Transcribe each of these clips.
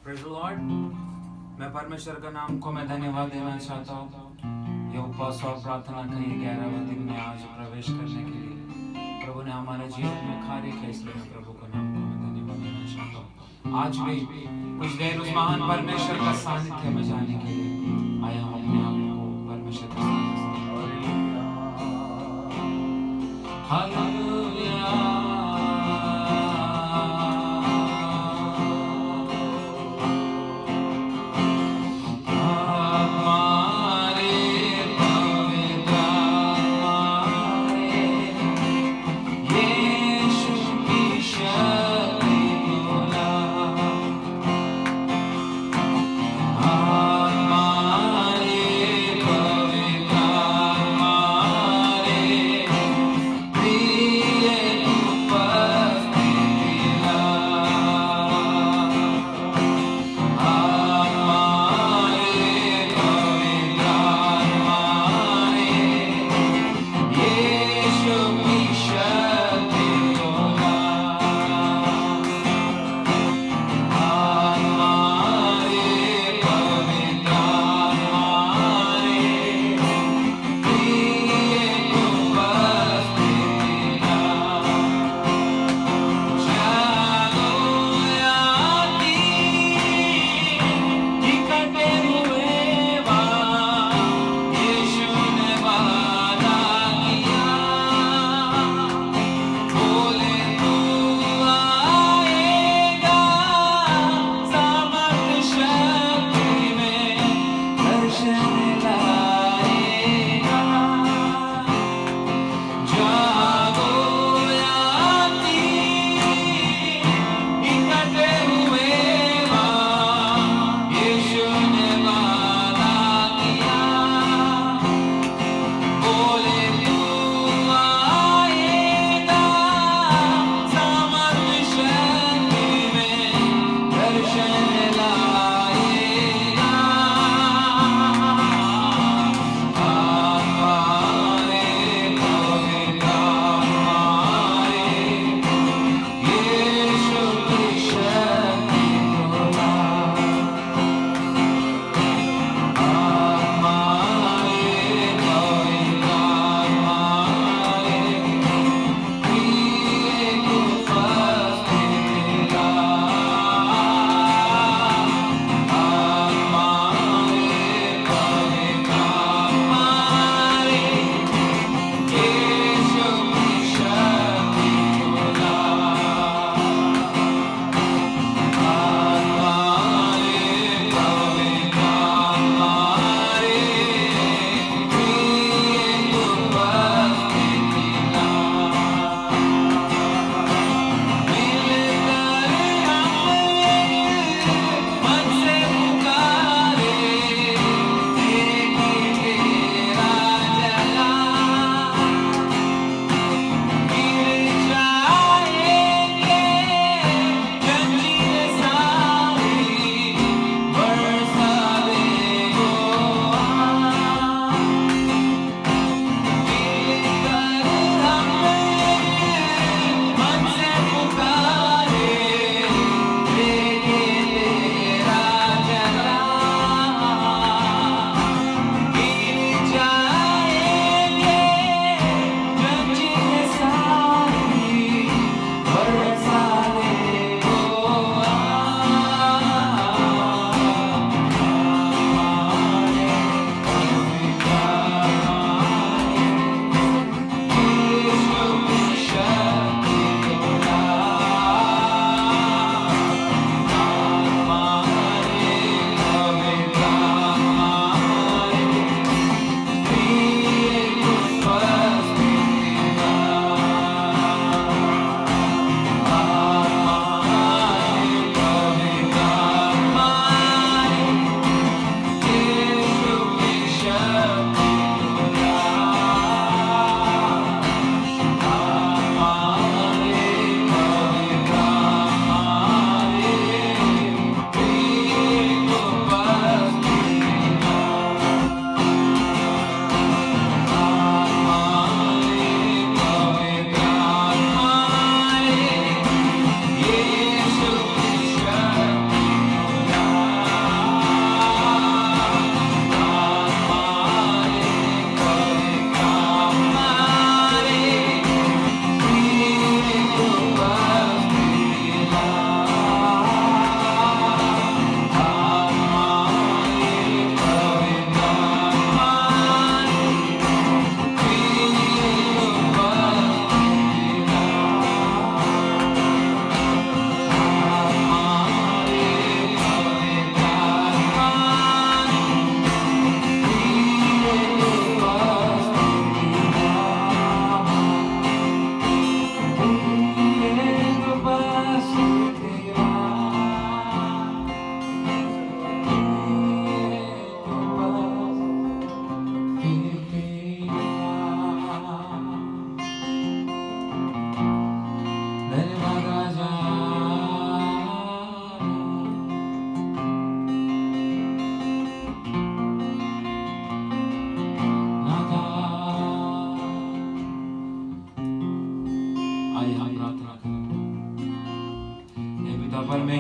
Praise the Lord. मैं परमेश्वर का नाम को मैं धन्यवाद देना चाहता हूँ। ये उपवास और प्रार्थना का ये 11वां दिन में आज प्रवेश करने के लिए प्रभु ने हमारे जीवन में कार्य किया, इसलिए मैं प्रभु का नाम को मैं धन्यवाद देना चाहता हूँ। आज भी कुछ देर उस महान परमेश्वर का सानिध्य में जाने के लिए आया हूँ, अपने आप को परमेश्वर के सानिध्य में। हालेलुया।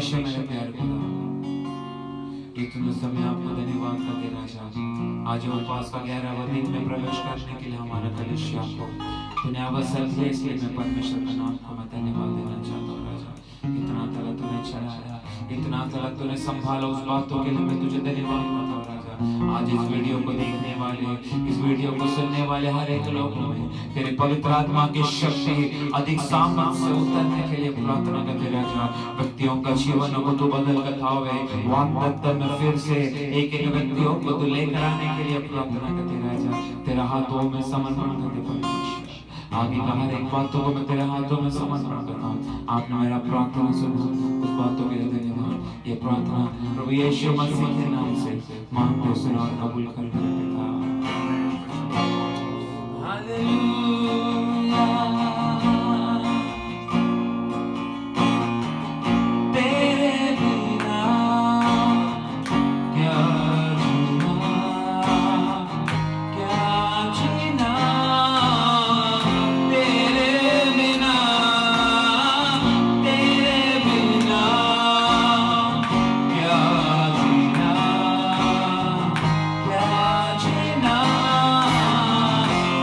परमेश्वर मेरे प्यारे खुदा, ये तुम समय आपको धन्यवाद का दे राजा। आज उपवास का 11वां दिन में प्रवेश करने के लिए हमारा कलिसिया को तूने अवसर दिया, इसलिए मैं परमेश्वर का नाम को मैं धन्यवाद देना चाहता हूँ राजा। इतना तला तूने चलाया, इतना तला तूने संभाला, उस बातों के लिए मैं तुझे धन्यवाद करता हूँ राजा। आज इस वीडियो को देखने वाले, इस वीडियो को सुनने वाले हर एक लोगों में तेरे पवित्र आत्मा की शक्ति अधिक सामर्थ से उतरने के लिए प्रार्थना करते राजा। व्यक्तियों का जीवन को तू बदल कर खावे, वाग्दत्त में फिर से एक एक व्यक्तियों को तू लेकर आने के लिए प्रार्थना करते राजा। तेरा हाथों में समर्पण करते परमेश्वर, आगे का हर एक बातों को मैं तेरे हाथों में समर्पण करता हूँ। आपने मेरा प्रार्थना सुना, उस बातों के लिए धन्यवाद। ये प्रार्थना प्रभु यीशु मसीह के नाम से मांगते हो, सुना और कबूल कर पिता। हालेलुया। तेरे बिना क्या जीना, क्या जीना, तेरे बिना, तेरे बिना क्या जीना, क्या जीना,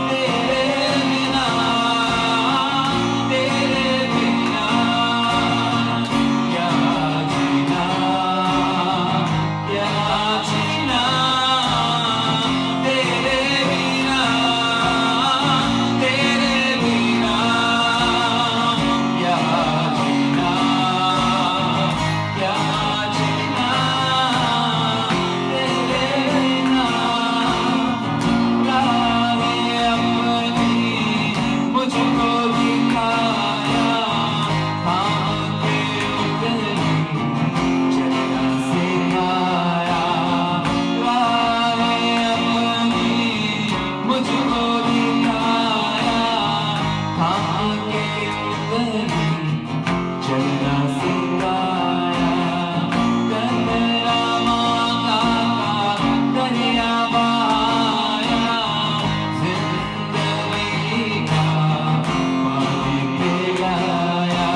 तेरे बिना, तेरे बिना क्या जीना, क्या जीना, तेरे बिना, तेरे बिना क्या जीना, क्या जीना, तेरे बिना। राहें अपनी मुझको दिखाया, थाम के उतरी चलना सिखाया। राहें अपनी मुझको दिखाया, थाम के उतरी चलना सिखाया। कंदरा मांगा था, दरिया बहाया, जिंदगी का पानी पिलाया।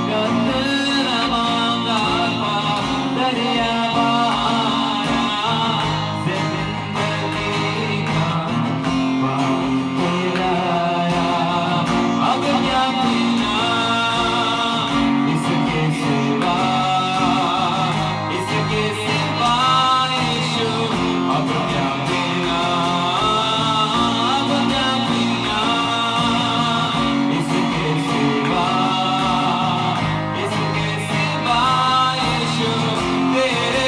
कंदरा मांगा था, दरिया बहाया, जिंदगी का पानी पिलाया। अब क्या पीना इसके सिवा, इसके सिवा यीशु। अब क्या पीना, अब क्या पीना इसके सिवा, इसके सिवा यीशु। तेरे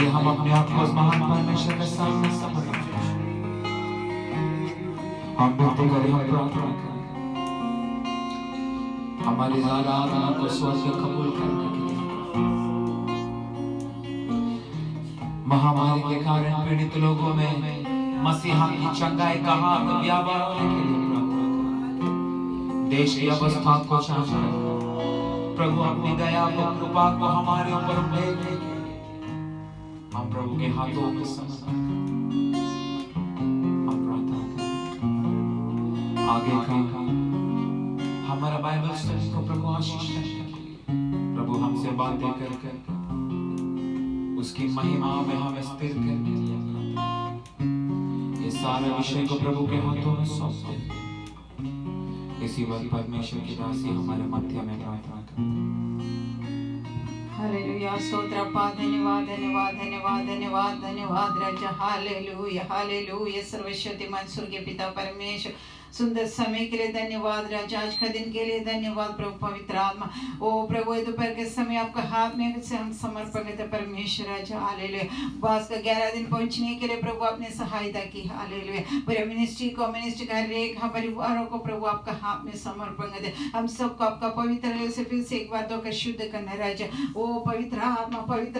आइए हम अपने आप को उस महान परमेश्वर के सामने समर्पित करें। हम विनती करें, हम प्रार्थना करें हमारी आराधना को स्वर्ग कबूल करने के लिए। महामारी के कारण पीड़ित लोगों में मसीहा की चंगाई का हाथ व्यापार होने के लिए प्रार्थना करें। देश की अवस्था को जानकर प्रभु अपनी दया को, कृपा को हमारे ऊपर भेजने के लिए हम प्रभु के हाथों में समर्पित करें। हम प्रार्थना करें आगे का हमारा बाइबल स्टडी को प्रभु आशीष दें। प्रभु हमसे बातें कर उसकी महिमा में हमें स्थिर करने के लिए ये सारे विषय को प्रभु के हाथों में सौंप दें। इसी वक्त परमेश्वर की दासी हमारे मध्य में प्रार्थना करें। हालेलुया, स्तोत्र अप्पा, धन्यवाद धन्यवाद धन्यवाद धन्यवाद धन्यवाद राजा। हालेलुया हालेलुया, सर्वशक्तिमान स्वर्गीय पिता परमेश्वर, सुंदर समय के लिए धन्यवाद राजा, आज का दिन के लिए धन्यवाद प्रभु पवित्र आत्मा। ओ प्रभु दोपहर के समय आपका हाथ में से हम समर्पण करते परमेश्वर राजा। हालेलुया, बास का 11 दिन पहुंचने के लिए प्रभु आपने सहायता की। हालेलुया, पूरे मिनिस्ट्री को, मिनिस्ट्री का रेख परिवारों को प्रभु आपका हाथ में समर्पण करते। हम सबको आपका पवित्र से फिर से एक बार धोकर शुद्ध करना राजा। ओ पवित्र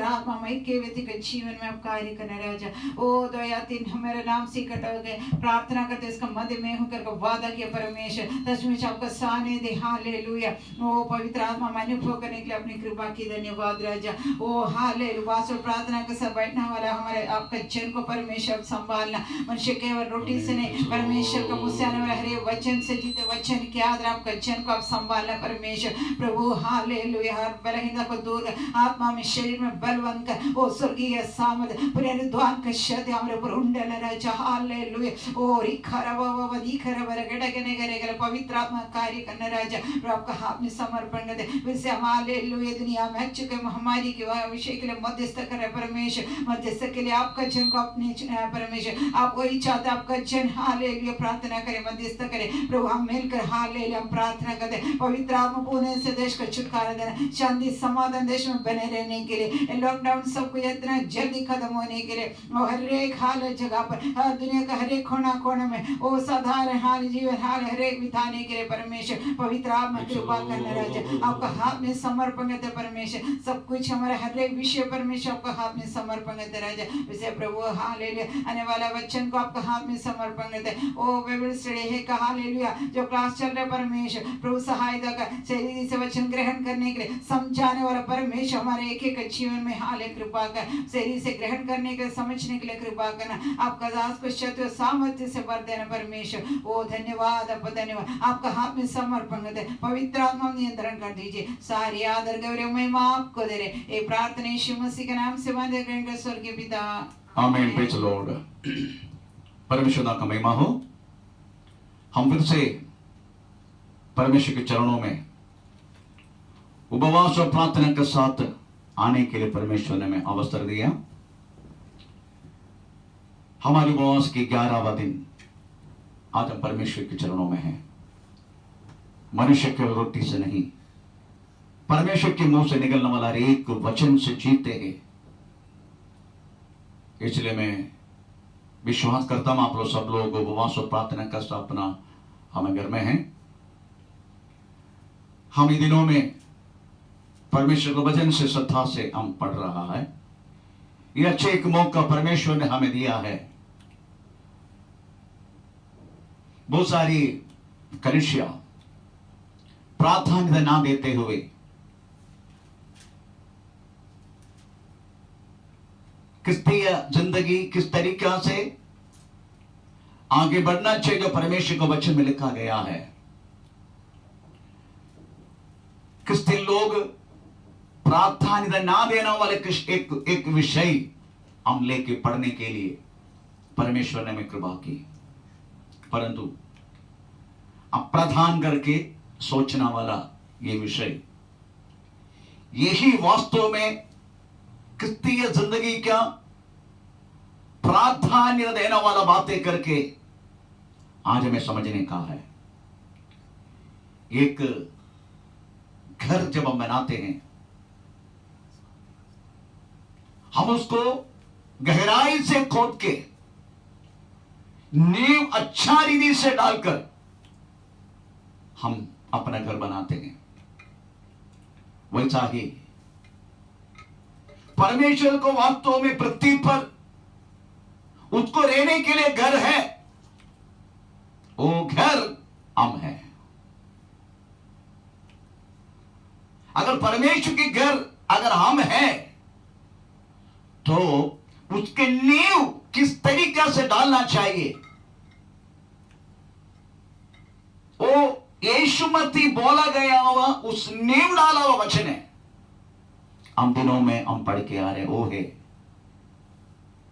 आत्मा मई के व्यक्तिगत जीवन में आप कार्य करना राजा। ओ 2 या 3 हमारे नाम से इकट्ठा हो गए, प्रार्थना करते इसका मध्य में होकर वादा किया परमेश्वर, दशमें आपका सानिध्य। हालेलुया, ओ पवित्र आत्मा अनुभव करने के लिए अपनी कृपा की धन्यवाद राजा। ओ हालेलुया, प्रार्थना के साथ बैठने वाला हमारे आपका जन को परमेश्वर संभालना। मनुष्य केवल रोटी से नहीं, परमेश्वर का मुँह से आने वाला हर एक वचन से, जीते वचन के आधार आपका जन को आप संभालना परमेश्वर प्रभु। हालेलुया, हर बलहीनता को दूर कर, आत्मा में शरीर में बलवंत कर, ओ स्वर्गीय सामर्थ पूरे अनुद्वान का शक्ति हमारे ऊपर उंडल राजा। हालेलुया, ओ पवित्र आत्मा कार्य करना राजा, आपका हाथ में समर्पण करते। फिर से हम हालेलुया, दुनिया में चुके महामारी के विषय के लिए मध्यस्थ करे परमेश्वर, मध्यस्थ के लिए आपका जन को अपने परमेश्वर, आप वही चाहते आपका जन हालेलुया प्रार्थना करे, मध्यस्थ करे प्रभु। हम मिलकर हालेलुया हम प्रार्थना करते, पवित्र आत्मा पुणे से देश का छुटकारा देना, शांति समाधान देश में बने रहने के लिए, लॉकडाउन सबको इतना जल्दी खत्म होने के लिए, और हर एक हाल जगह पर, दुनिया का हर एक कोना कोने में ओ साधारण हाल जीवन हाल हर एक बिताने के लिए परमेश्वर पवित्र आत्मा कृपा करना राजा। आपका हाथ में समर्पण करते परमेश्वर, सब कुछ हमारे हर एक विषय परमेश्वर आपका हाथ में समर्पण करते राजा। वैसे प्रभु हालेलुया, आने वाला वचन को आपका हाथ में समर्पण करते। ओ बाइबल स्टडी है का हालेलुया, जो क्लास चल रहा है परमेश्वर प्रभु सहायता का, शरीर से वचन ग्रहण करने के लिए समझाने वाला परमेश्वर हमारे एक एक जीवन में हाले कृपा कर, शरीर से ग्रहण करने के लिए, समझने के लिए कृपा करना। आपका दास को शक्ति और सामर्थ्य से भर देना परमेश्वर। ओ धन्यवाद आपका, धन्यवाद आपका हाथ में समर्पण करते, पवित्र आत्मा नियंत्रण कर दीजिए, सारी आदर गौरव महिमा आपको दे रहे। ये प्रार्थना यीशु मसीह के नाम से मांगते हैं स्वर्गीय पिता, आमीन। Praise the Lord. परमेश्वर का महिमा हो। हम फिर से परमेश्वर के चरणों में उपवास और प्रार्थना के साथ आने के लिए परमेश्वर ने हमें अवसर दिया। हमारे उपवास के 11वां दिन आज हम परमेश्वर के चरणों में हैं। मनुष्य केवल रोटी से नहीं, परमेश्वर के मुंह से निकलने वाला एक वचन से जीते हैं। इसलिए मैं विश्वास करता हूं आप लोग सब लोग उपवास और प्रार्थना का स्थापना हम घर में हैं। हम इन दिनों में परमेश्वर के वचन से श्रद्धा से हम पढ़ रहा है। यह अच्छे एक मौका परमेश्वर ने हमें दिया है। बहुत सारी कलीसिया प्रार्थना ना देते हुए क्रिस्तीय जिंदगी किस तरीका से आगे बढ़ना चाहिए जो परमेश्वर के वचन में लिखा गया है। क्रिस्ती लोग प्रार्थना ना देना वाले एक विषय हम लेके पढ़ने के लिए परमेश्वर ने हमें कृपा की, परंतु अप्रधान करके सोचना वाला ये विषय, यही वास्तव में क्रिस्तीय जिंदगी क्या प्रार्थना देने वाला बातें करके आज हमें समझने का है। एक घर जब हम बनाते हैं, हम उसको गहराई से खोद के नींव अच्छा रीति से डालकर हम अपना घर बनाते हैं, वैसा ही परमेश्वर को वास्तव में पृथ्वी पर उसको रहने के लिए घर है, वो घर हम है। अगर परमेश्वर के घर अगर हम है तो उसके नींव किस तरीके से डालना चाहिए, वो यीशुमती बोला गया हुआ उस नींव डाला हुआ वचन है। हम दिनों में हम पढ़ के आ रहे, वो है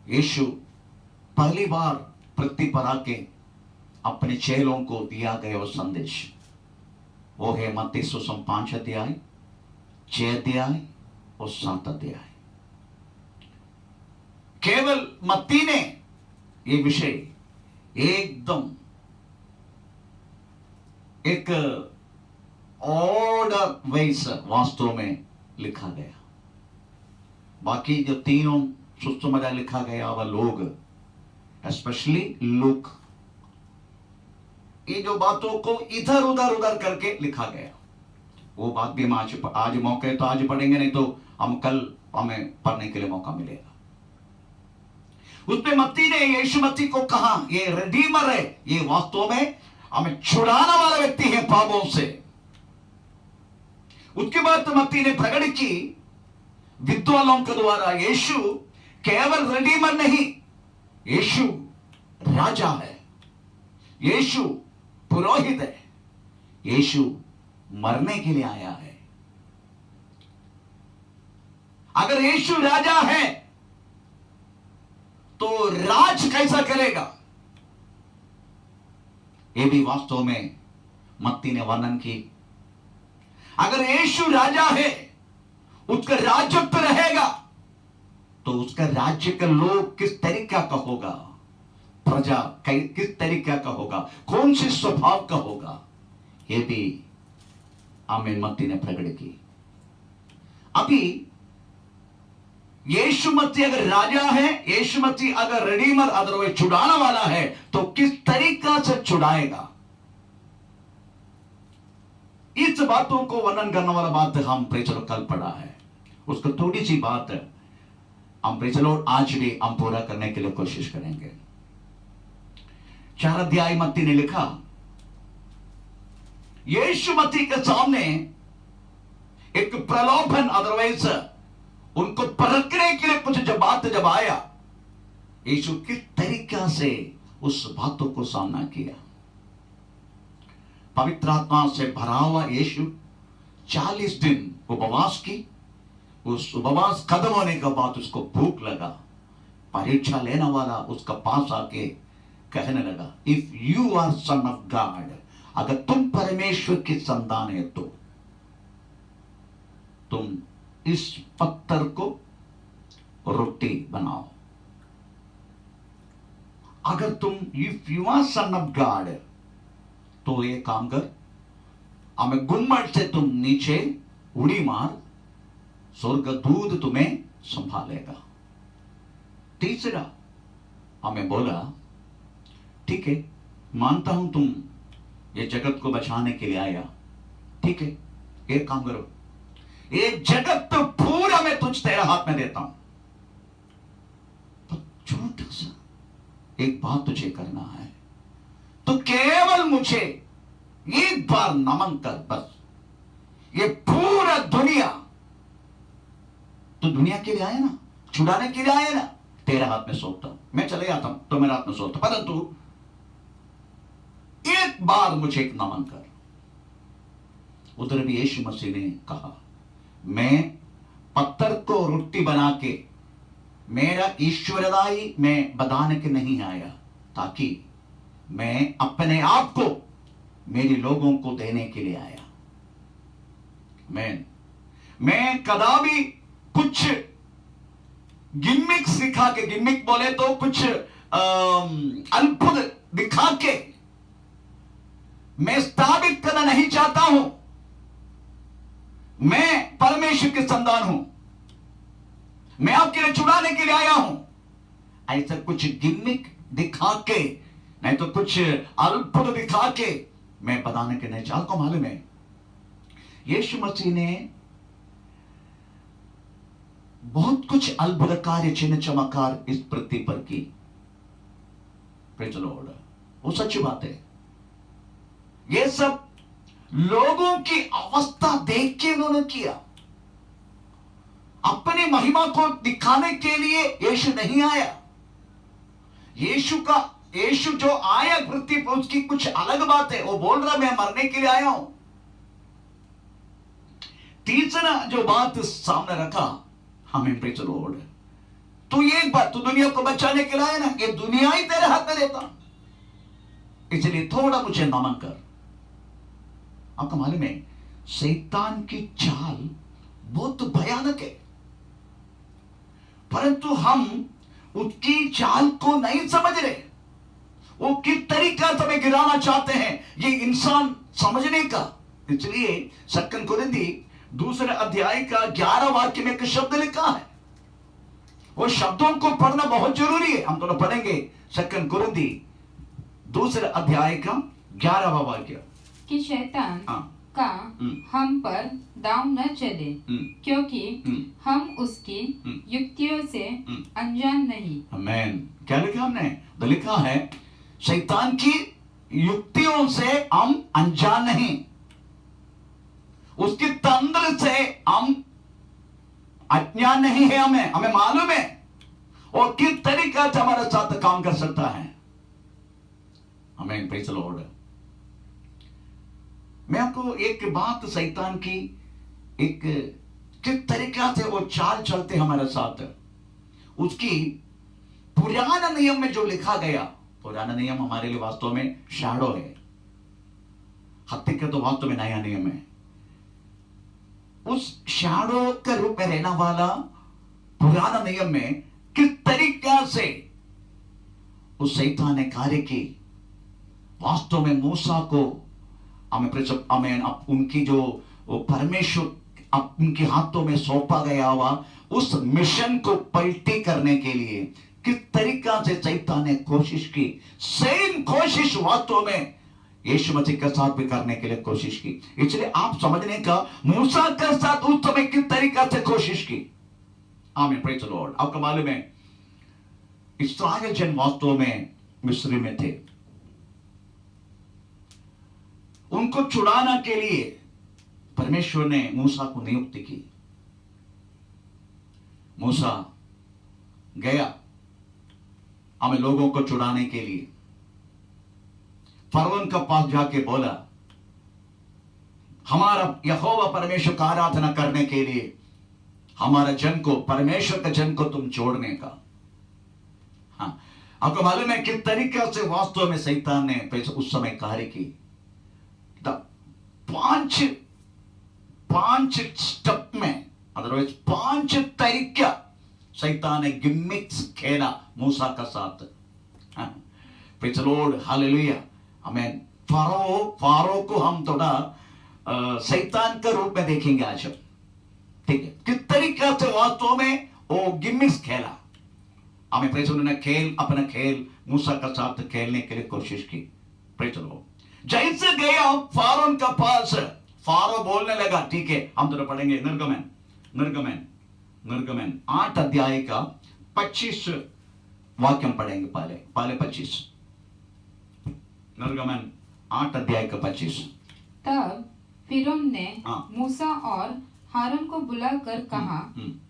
यीशु पहली बार पृथ्वी पर आके अपने चेलों को दिया गया वो संदेश, वो है मत्ती सुसम 5 अध्याय 6 अध्याय और 7 अध्याय। केवल मत्ती ने ये विषय एकदम एक ऑर्डर वाइज वास्तव में लिखा गया। बाकी जो तीनों सुसमाचार लिखा गया वह लोग स्पेशली लूक, ये जो बातों को इधर उधर करके लिखा गया, वो बात भी हम आज मौके तो आज पढ़ेंगे, नहीं तो हम कल हमें पढ़ने के लिए मौका मिलेगा। उसमें मत्ती ने यीशु मसीह को कहा ये रिडीमर है, ये वास्तव में हमें छुड़ाने वाला व्यक्ति है पापों से। उसके बाद मत्ती ने प्रकट की विद्वानों के द्वारा यीशु केवल रिडीमर नहीं, यीशु राजा है, यीशु पुरोहित है, यीशु मरने के लिए आया है। अगर यीशु राजा है तो राज कैसा करेगा, ये भी वास्तव में मत्ती ने वर्णन की। अगर यीशु राजा है, उसका राजत्व रहेगा, तो उसका राज्य का लोग किस तरीका का होगा, प्रजा किस तरीका का होगा, कौन से स्वभाव का होगा, ये भी आमीन मत्ती ने प्रकट की। अभी यीशु मसीह अगर राजा है, यीशु मसीह अगर रिडीमर अदरवाइज छुड़ाने वाला है, तो किस तरीका से छुड़ाएगा, इस बातों को वर्णन करने वाला बात हम प्रेचलो कल पढ़ा है। उसको थोड़ी सी बात हम प्रेचलो आज भी हम पूरा करने के लिए कोशिश करेंगे। 4 अध्याय मत्ती ने लिखा, यीशु मसीह के सामने एक प्रलोभन अदरवाइज उनको परखने के लिए कुछ जब आया, यीशु किस तरीका से उस बातों को सामना किया। पवित्र आत्मा से भरा हुआ यीशु 40 दिन उपवास की। उस उपवास खत्म होने के बाद उसको भूख लगा। परीक्षा लेने वाला उसका पास आके कहने लगा, if you are son of God, अगर तुम परमेश्वर की संतान है तो तुम इस पत्थर को रोटी बनाओ। अगर तुम if you are son of God तो ये काम कर, हमें गुम्मट से तुम नीचे उड़ी मार, स्वर्ग दूध तुम्हें संभालेगा। तीसरा हमें बोला, ठीक है मानता हूं तुम ये जगत को बचाने के लिए आया, ठीक है एक काम करो, एक जगत तो पूरा मैं तुझ तेरे हाथ में देता हूं, तो छोटा सा एक बात तुझे करना है, तो केवल मुझे एक बार नमन कर, बस ये पूरा दुनिया, तो दुनिया के लिए आया ना, छुड़ाने के लिए आया ना, तेरे हाथ में सौंपता हूं, मैं चले जाता हूं तो मेरे हाथ में सौंपता, परंतु एक बार मुझे एक नमन कर। उधर भी यीशु मसीह ने कहा, मैं पत्थर को रोटी बना के मेरा ईश्वरदाई मैं बताने के नहीं आया, ताकि मैं अपने आप को मेरे लोगों को देने के लिए आया। मैं कदापि कुछ गिमिक सिखा के, गिमिक बोले तो कुछ अद्भुत दिखा के मैं स्थापित करना नहीं चाहता हूं मैं परमेश्वर की संतान हूं, मैं आपके लिए छुड़ाने के लिए आया हूं, ऐसा कुछ गिमिक दिखा के, नहीं तो कुछ अद्भुत दिखा के मैं बताने के नहीं चाहता। आपको मालूम है यीशु मसीह ने बहुत कुछ अद्भुत कार्य, चिन्ह चमत्कार इस पृथ्वी पर की। Praise the Lord. वो सच्ची बात है। ये सब लोगों की अवस्था देख के उन्होंने किया। अपनी महिमा को दिखाने के लिए यीशु नहीं आया। यीशु जो आया पृथ्वी पर उसकी कुछ अलग बात है। वो बोल रहा मैं मरने के लिए आया हूं। तीसरा जो बात सामने रखा, हमें प्रेज़ द लॉर्ड, तो ये एक बात, तो दुनिया को बचाने के लिए आया ना, ये दुनिया ही तेरे हाथ में देता, इसलिए थोड़ा मुझे नमन कर। आपको मालूम है शैतान की चाल बहुत भयानक है, परंतु हम उसकी चाल को नहीं समझ रहे। वो किस तरीका से हमें गिराना चाहते हैं ये इंसान समझने का। इसलिए 2 कुरिन्थी 2 अध्याय का 11 वाक्य में एक शब्द लिखा है। वो शब्दों को पढ़ना बहुत जरूरी है। हम दोनों पढ़ेंगे 2 कुरिन्थी 2 अध्याय का 11वां वाक्य कि शैतान का हम पर दांव न चले, क्योंकि हम उसकी युक्तियों से अनजान नहीं। आमीन। क्या लिखा हमने? तो लिखा है शैतान की युक्तियों से हम अनजान नहीं, उसके तंत्र से हम अज्ञान नहीं है। हमें मालूम है और किस तरीका से हमारे साथ काम कर सकता है। आमीन। Praise the Lord. मैं आपको एक बात शैतान की एक किस तरीका से वो चाल चलते हमारे साथ, उसकी पुराना नियम में जो लिखा गया, पुराना नियम हमारे लिए वास्तव में शैडो है, हकीकत तो वास्तव में नया नियम है। उस शैडो के रूप में रहने वाला पुराना नियम में किस तरीका से उस शैतान ने कार्य की। वास्तव में मूसा को हमें उनकी जो परमेश्वर उनके हाथों में सौंपा गया हुआ उस मिशन को पलटी करने के लिए किस तरीका से शैतान ने कोशिश की, सेम कोशिश वास्तव में यीशु मसीह के साथ भी करने के लिए कोशिश की। इसलिए आप समझने का मूसा के साथ उस समय किस तरीका से कोशिश की। आमीन। Praise the Lord. आपको मालूम है इस्राएल जन वास्तव में मिस्र में थे। उनको छुड़ाने के लिए परमेश्वर ने मूसा को नियुक्ति की। मूसा गया हमें लोगों को छुड़ाने के लिए। फरौन के पास जाके बोला हमारा यहोवा परमेश्वर का आराधना करने के लिए हमारे जन को, परमेश्वर के जन को तुम छोड़ने का। हाँ, आपको मालूम है किस तरीके से वास्तव में शैतान ने उस समय कार्य की। पांच स्टेप में, अदरवाइज 5 तरीका शैतान ने गिमिक्स खेला मूसा का साथ। Praise the Lord. हालेलुया। आमीन। फारो को हम थोड़ा शैतान के रूप में देखेंगे आज हम। ठीक है, किस तरीके से वास्तव में वो गिमिक्स खेला। हमें प्रेज़ ने अपना खेल मूसा का साथ खेलने के लिए कोशिश की। Praise the Lord. जैसे गया फारोन का पास, फारो बोलने लगा। ठीक है, हम दोनों पढ़ेंगे निर्गमन 8 अध्याय का 25 वाक्य हम पढ़ेंगे। पहले 25, निर्गमन 8 अध्याय का 25। तब फिरौन ने मूसा और हारून को बुलाकर कहा,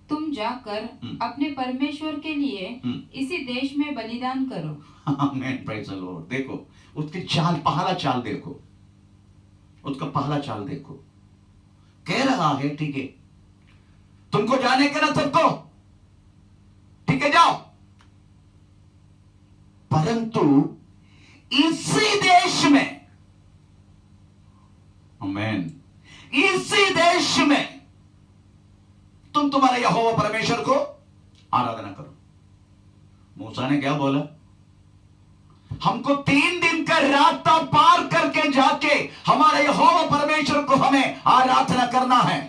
तुम जाकर अपने परमेश्वर के लिए इसी देश में बलिदान करो। आमीन। Praise the Lord. देखो उसकी चाल, पहला चाल देखो, उसका पहला चाल देखो। कह रहा है ठीक है तुमको जाने का ना सबको, ठीक है जाओ, परंतु इसी देश में, आमीन, इसी देश में तुम तुम्हारे यहोवा परमेश्वर को आराधना करो। मूसा ने क्या बोला? हमको 3 दिन का रास्ता पार करके जाके हमारे यहोवा परमेश्वर को हमें आराधना करना है।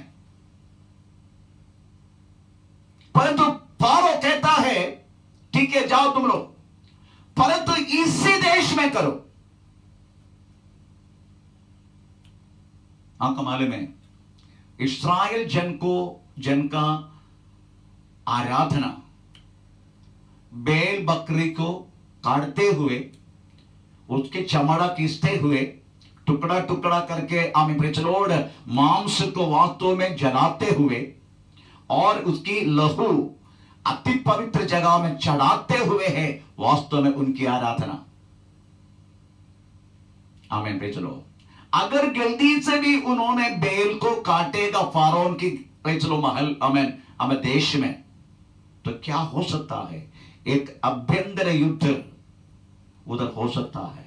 परंतु फारो कहता है ठीक है जाओ तुम लोग, परंतु इसी देश में करो। आपको मालूम है इस्राएल जन का आराधना बैल बकरी को काटते हुए, उसके चमड़ा खींचते हुए, टुकड़ा टुकड़ा करके आमीन प्रेज़ द लॉर्ड मांस को वास्तव में जलाते हुए और उसकी लहू अति पवित्र जगह में चढ़ाते हुए है वास्तव में उनकी आराधना। आमीन प्रेज़ द लॉर्ड। अगर गलती से भी उन्होंने बैल को काटेगा फारोन की प्रेज़ द लॉर्ड महल आमीन हमें देश में, तो क्या हो सकता है? एक अभ्यंतर युद्ध उधर हो सकता है।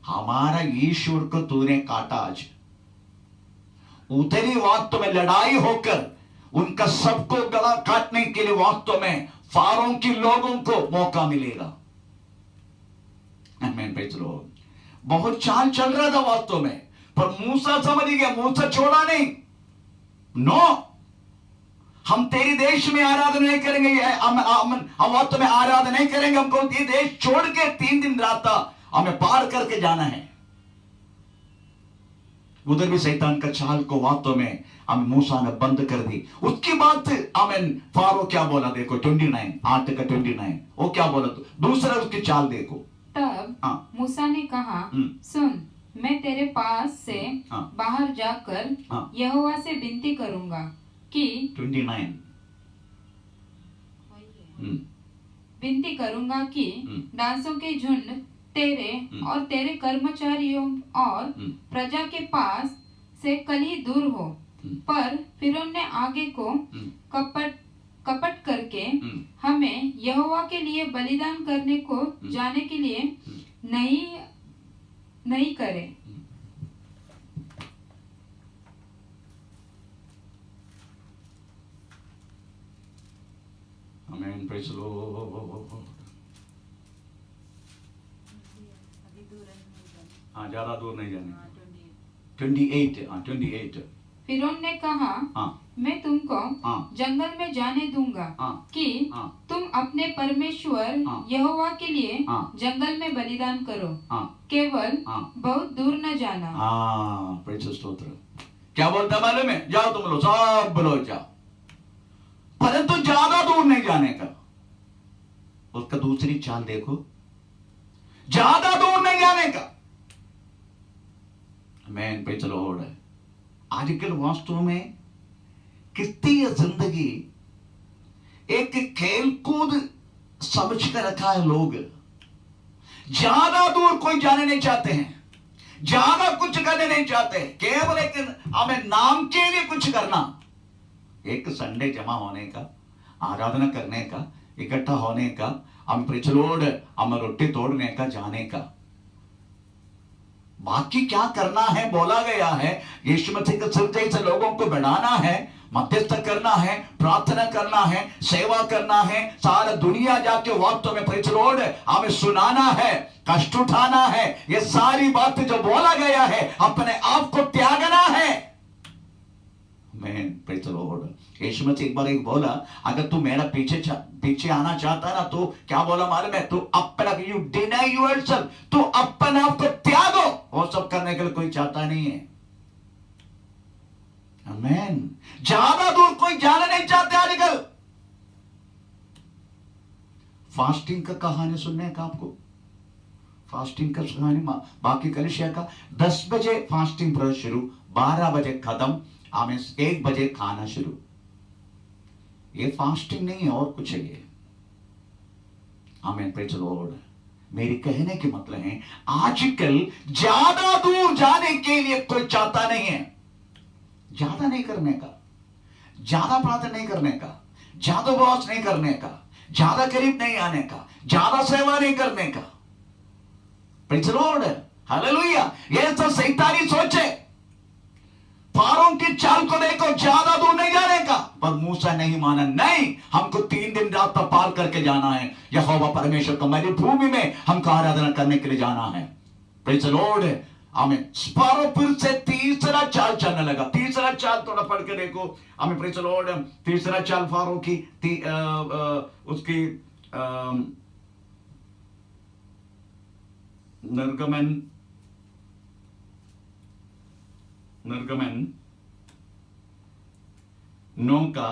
हमारा ईश्वर को तूने काटा आज, उधर ही वास्तव में लड़ाई होकर उनका सबको गला काटने के लिए वास्तव में फारों के लोगों को मौका मिलेगा। आमीन प्रेज़ द लॉर्ड। बहुत चाल चल रहा था वास्तव में, पर मूसा समझ गया, मूसा छोड़ा नहीं। नो, हम तेरे देश में आराधना नहीं करेंगे, हम वास्तव में आराधना नहीं करेंगे, हमको ये देश छोड़ के 3 दिन रात हमें पार करके जाना है। उधर भी शैतान का चाल को वास्तव में हमें मूसा ने बंद कर दी। उसकी बात आमीन फारो क्या बोला देखो 29 8 का 29 वो क्या बोला, दूसरा उसकी चाल देखो। तब मूसा ने कहा, सुन, मैं तेरे पास से बाहर जाकर यहोवा से विनती करूंगा कि 29 विनती करूंगा कि डांसों के झुंड तेरे और तेरे कर्मचारियों और प्रजा के पास से कल ही दूर हो। पर फिरौन ने आगे को कपट करके हमें यहोवा के लिए बलिदान करने को जाने के लिए नहीं करे। आमीन प्रेज़ द लॉर्ड। हाँ ज्यादा दूर नहीं जाने। 28 फिरौन ने कहा, मैं तुमको जंगल में जाने दूंगा कि तुम अपने परमेश्वर यहोवा के लिए जंगल में बलिदान करो, केवल बहुत दूर न जाना। प्रेज़ स्तोत्र। क्या बोलता मालूम है? जाओ तुम लोग सब लोग जाओ, परंतु ज्यादा दूर नहीं जाने का। उसका दूसरी चाल देखो, ज्यादा दूर नहीं जाने का। आमीन प्रेज़ द लॉर्ड। आजकल वास्तव में क्रिस्तीय जिंदगी एक खेलकूद समझ कर रखा है। लोग ज्यादा दूर कोई जाने नहीं चाहते हैं, ज्यादा कुछ करने नहीं चाहते, केवल एक हमें नाम के लिए कुछ करना, एक संडे जमा होने का, आराधना करने का, इकट्ठा होने का, हम प्रेज़ द लॉर्ड हम रोटी तोड़ने का, जाने का। बाकी क्या करना है बोला गया है, यीशु मसीह के सिर जैसे लोगों को बढ़ाना है, मध्यस्थ करना है, प्रार्थना करना है, सेवा करना है, सारा दुनिया जाके वास्तव में प्रेज़ द लॉर्ड हमें सुनाना है, कष्ट उठाना है। ये सारी बातें जो बोला गया है, अपने आप को त्यागना है। आमीन प्रेज़ द लॉर्ड। यीशु मसीह एक बार एक बोला, अगर तू मेरा पीछे आना चाहता ना, तो क्या बोला मालूम है? तू अपना यू डिनाई योरसेल्फ, तू अपने आप को त्यागो। वो सब करने के लिए कोई चाहता नहीं है। आमीन। ज्यादा दूर कोई जाना नहीं चाहते आजकल। फास्टिंग का कहानी सुनने का आपको, फास्टिंग का कहानी बाकी कलिसिया का 10 बजे फास्टिंग ब्रश शुरू, 12 बजे खत्म, हमें 1 बजे खाना शुरू। ये फास्टिंग नहीं है, और कुछ है ये। आमीन प्रेज़ द लॉर्ड। मेरी कहने के मतलब है आजकल ज्यादा दूर जाने के लिए कोई चाहता नहीं है। ज्यादा नहीं करने का, ज्यादा प्रार्थना नहीं करने का, ज्यादा उपवास नहीं करने का, ज्यादा करीब नहीं आने का, ज्यादा सेवा नहीं करने का। Praise the Lord, hallelujah. ये तो शैतानी सोच है। फारों की चाल को देखो, ज्यादा दूर नहीं जाने का, पर मूसा नहीं माना। नहीं, हमको 3 दिन रात तक पार करके जाना है। यहोवा परमेश्वर को मरुभूमि में हमको आराधना करने के लिए जाना है। Praise the Lord. आमीन। फारो फिर से तीसरा चाल चलने लगा। तीसरा चाल थोड़ा पढ़ के देखो। आमीन प्रेज़ द लॉर्ड। तीसरा चाल फारो की उसकी निर्गमन 9 का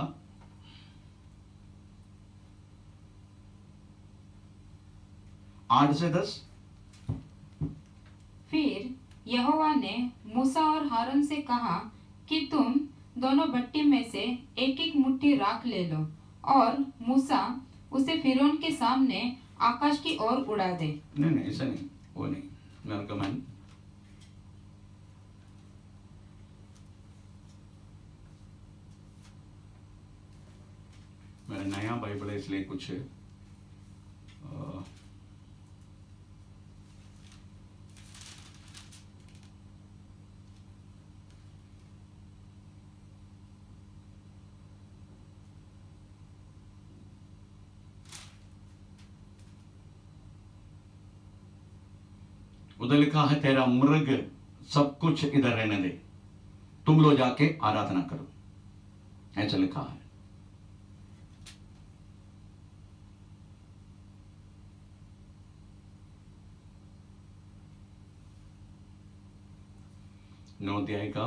8 से 10। फिर यहोवा ने मूसा और हारून से कहा कि तुम दोनों भट्टी में से एक एक मुट्ठी राख ले लो और मूसा उसे फिरौन के सामने आकाश की ओर उड़ा दे। नहीं ऐसा नहीं, वो नहीं। निर्गमन मेरा नया बाइबल है इसलिए कुछ उधर लिखा है तेरा मृग सब कुछ इधर रहने दे, तुम लोग जाके आराधना करो, ऐसा लिखा है। नौ अध्याय का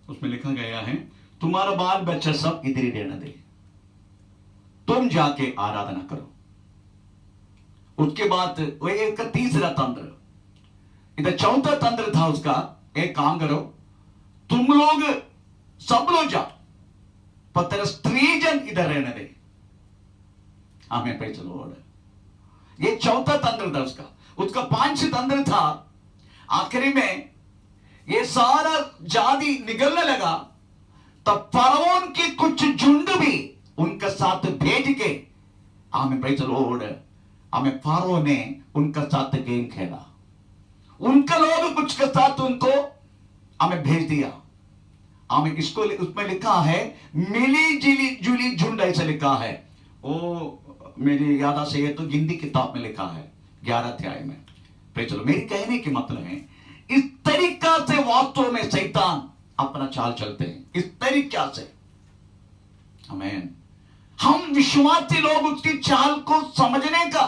उसमें लिखा गया है तुम्हारा बाल बच्चा सब इधर ही रहने दे, तुम जाके आराधना करो। उसके बाद वो एक तीसरा तंत्र, इधर चौथा तंत्र था उसका, एक काम करो तुम लोग सब लोग जाओ पर तेरा स्त्रीजन इधर रहने दे। हमें पे चलो, ये चौथा तंत्र था उसका। उसका 5 तंत्र था। आखिरी में ये सारा जाति निकलने लगा तब फरौन की कुछ झुंड भी उनके साथ भेज के हमें प्रेज द लॉर्ड, हमें फरौन ने उनका साथ गेम खेला, उनका लोग कुछ के साथ उनको हमें भेज दिया। हमें इसको उसमें लिखा है मिली जुली जुली झुंड, ऐसा लिखा है। वो मेरी याद से ये तो हिंदी किताब में लिखा है 11 अध्याय में। चलो मेरी कहने की मतलब है इस तरीका से वास्तव में शैतान अपना चाल चलते हैं, इस तरीका से। आमीन। हम विश्वासी लोग उसकी चाल को समझने का,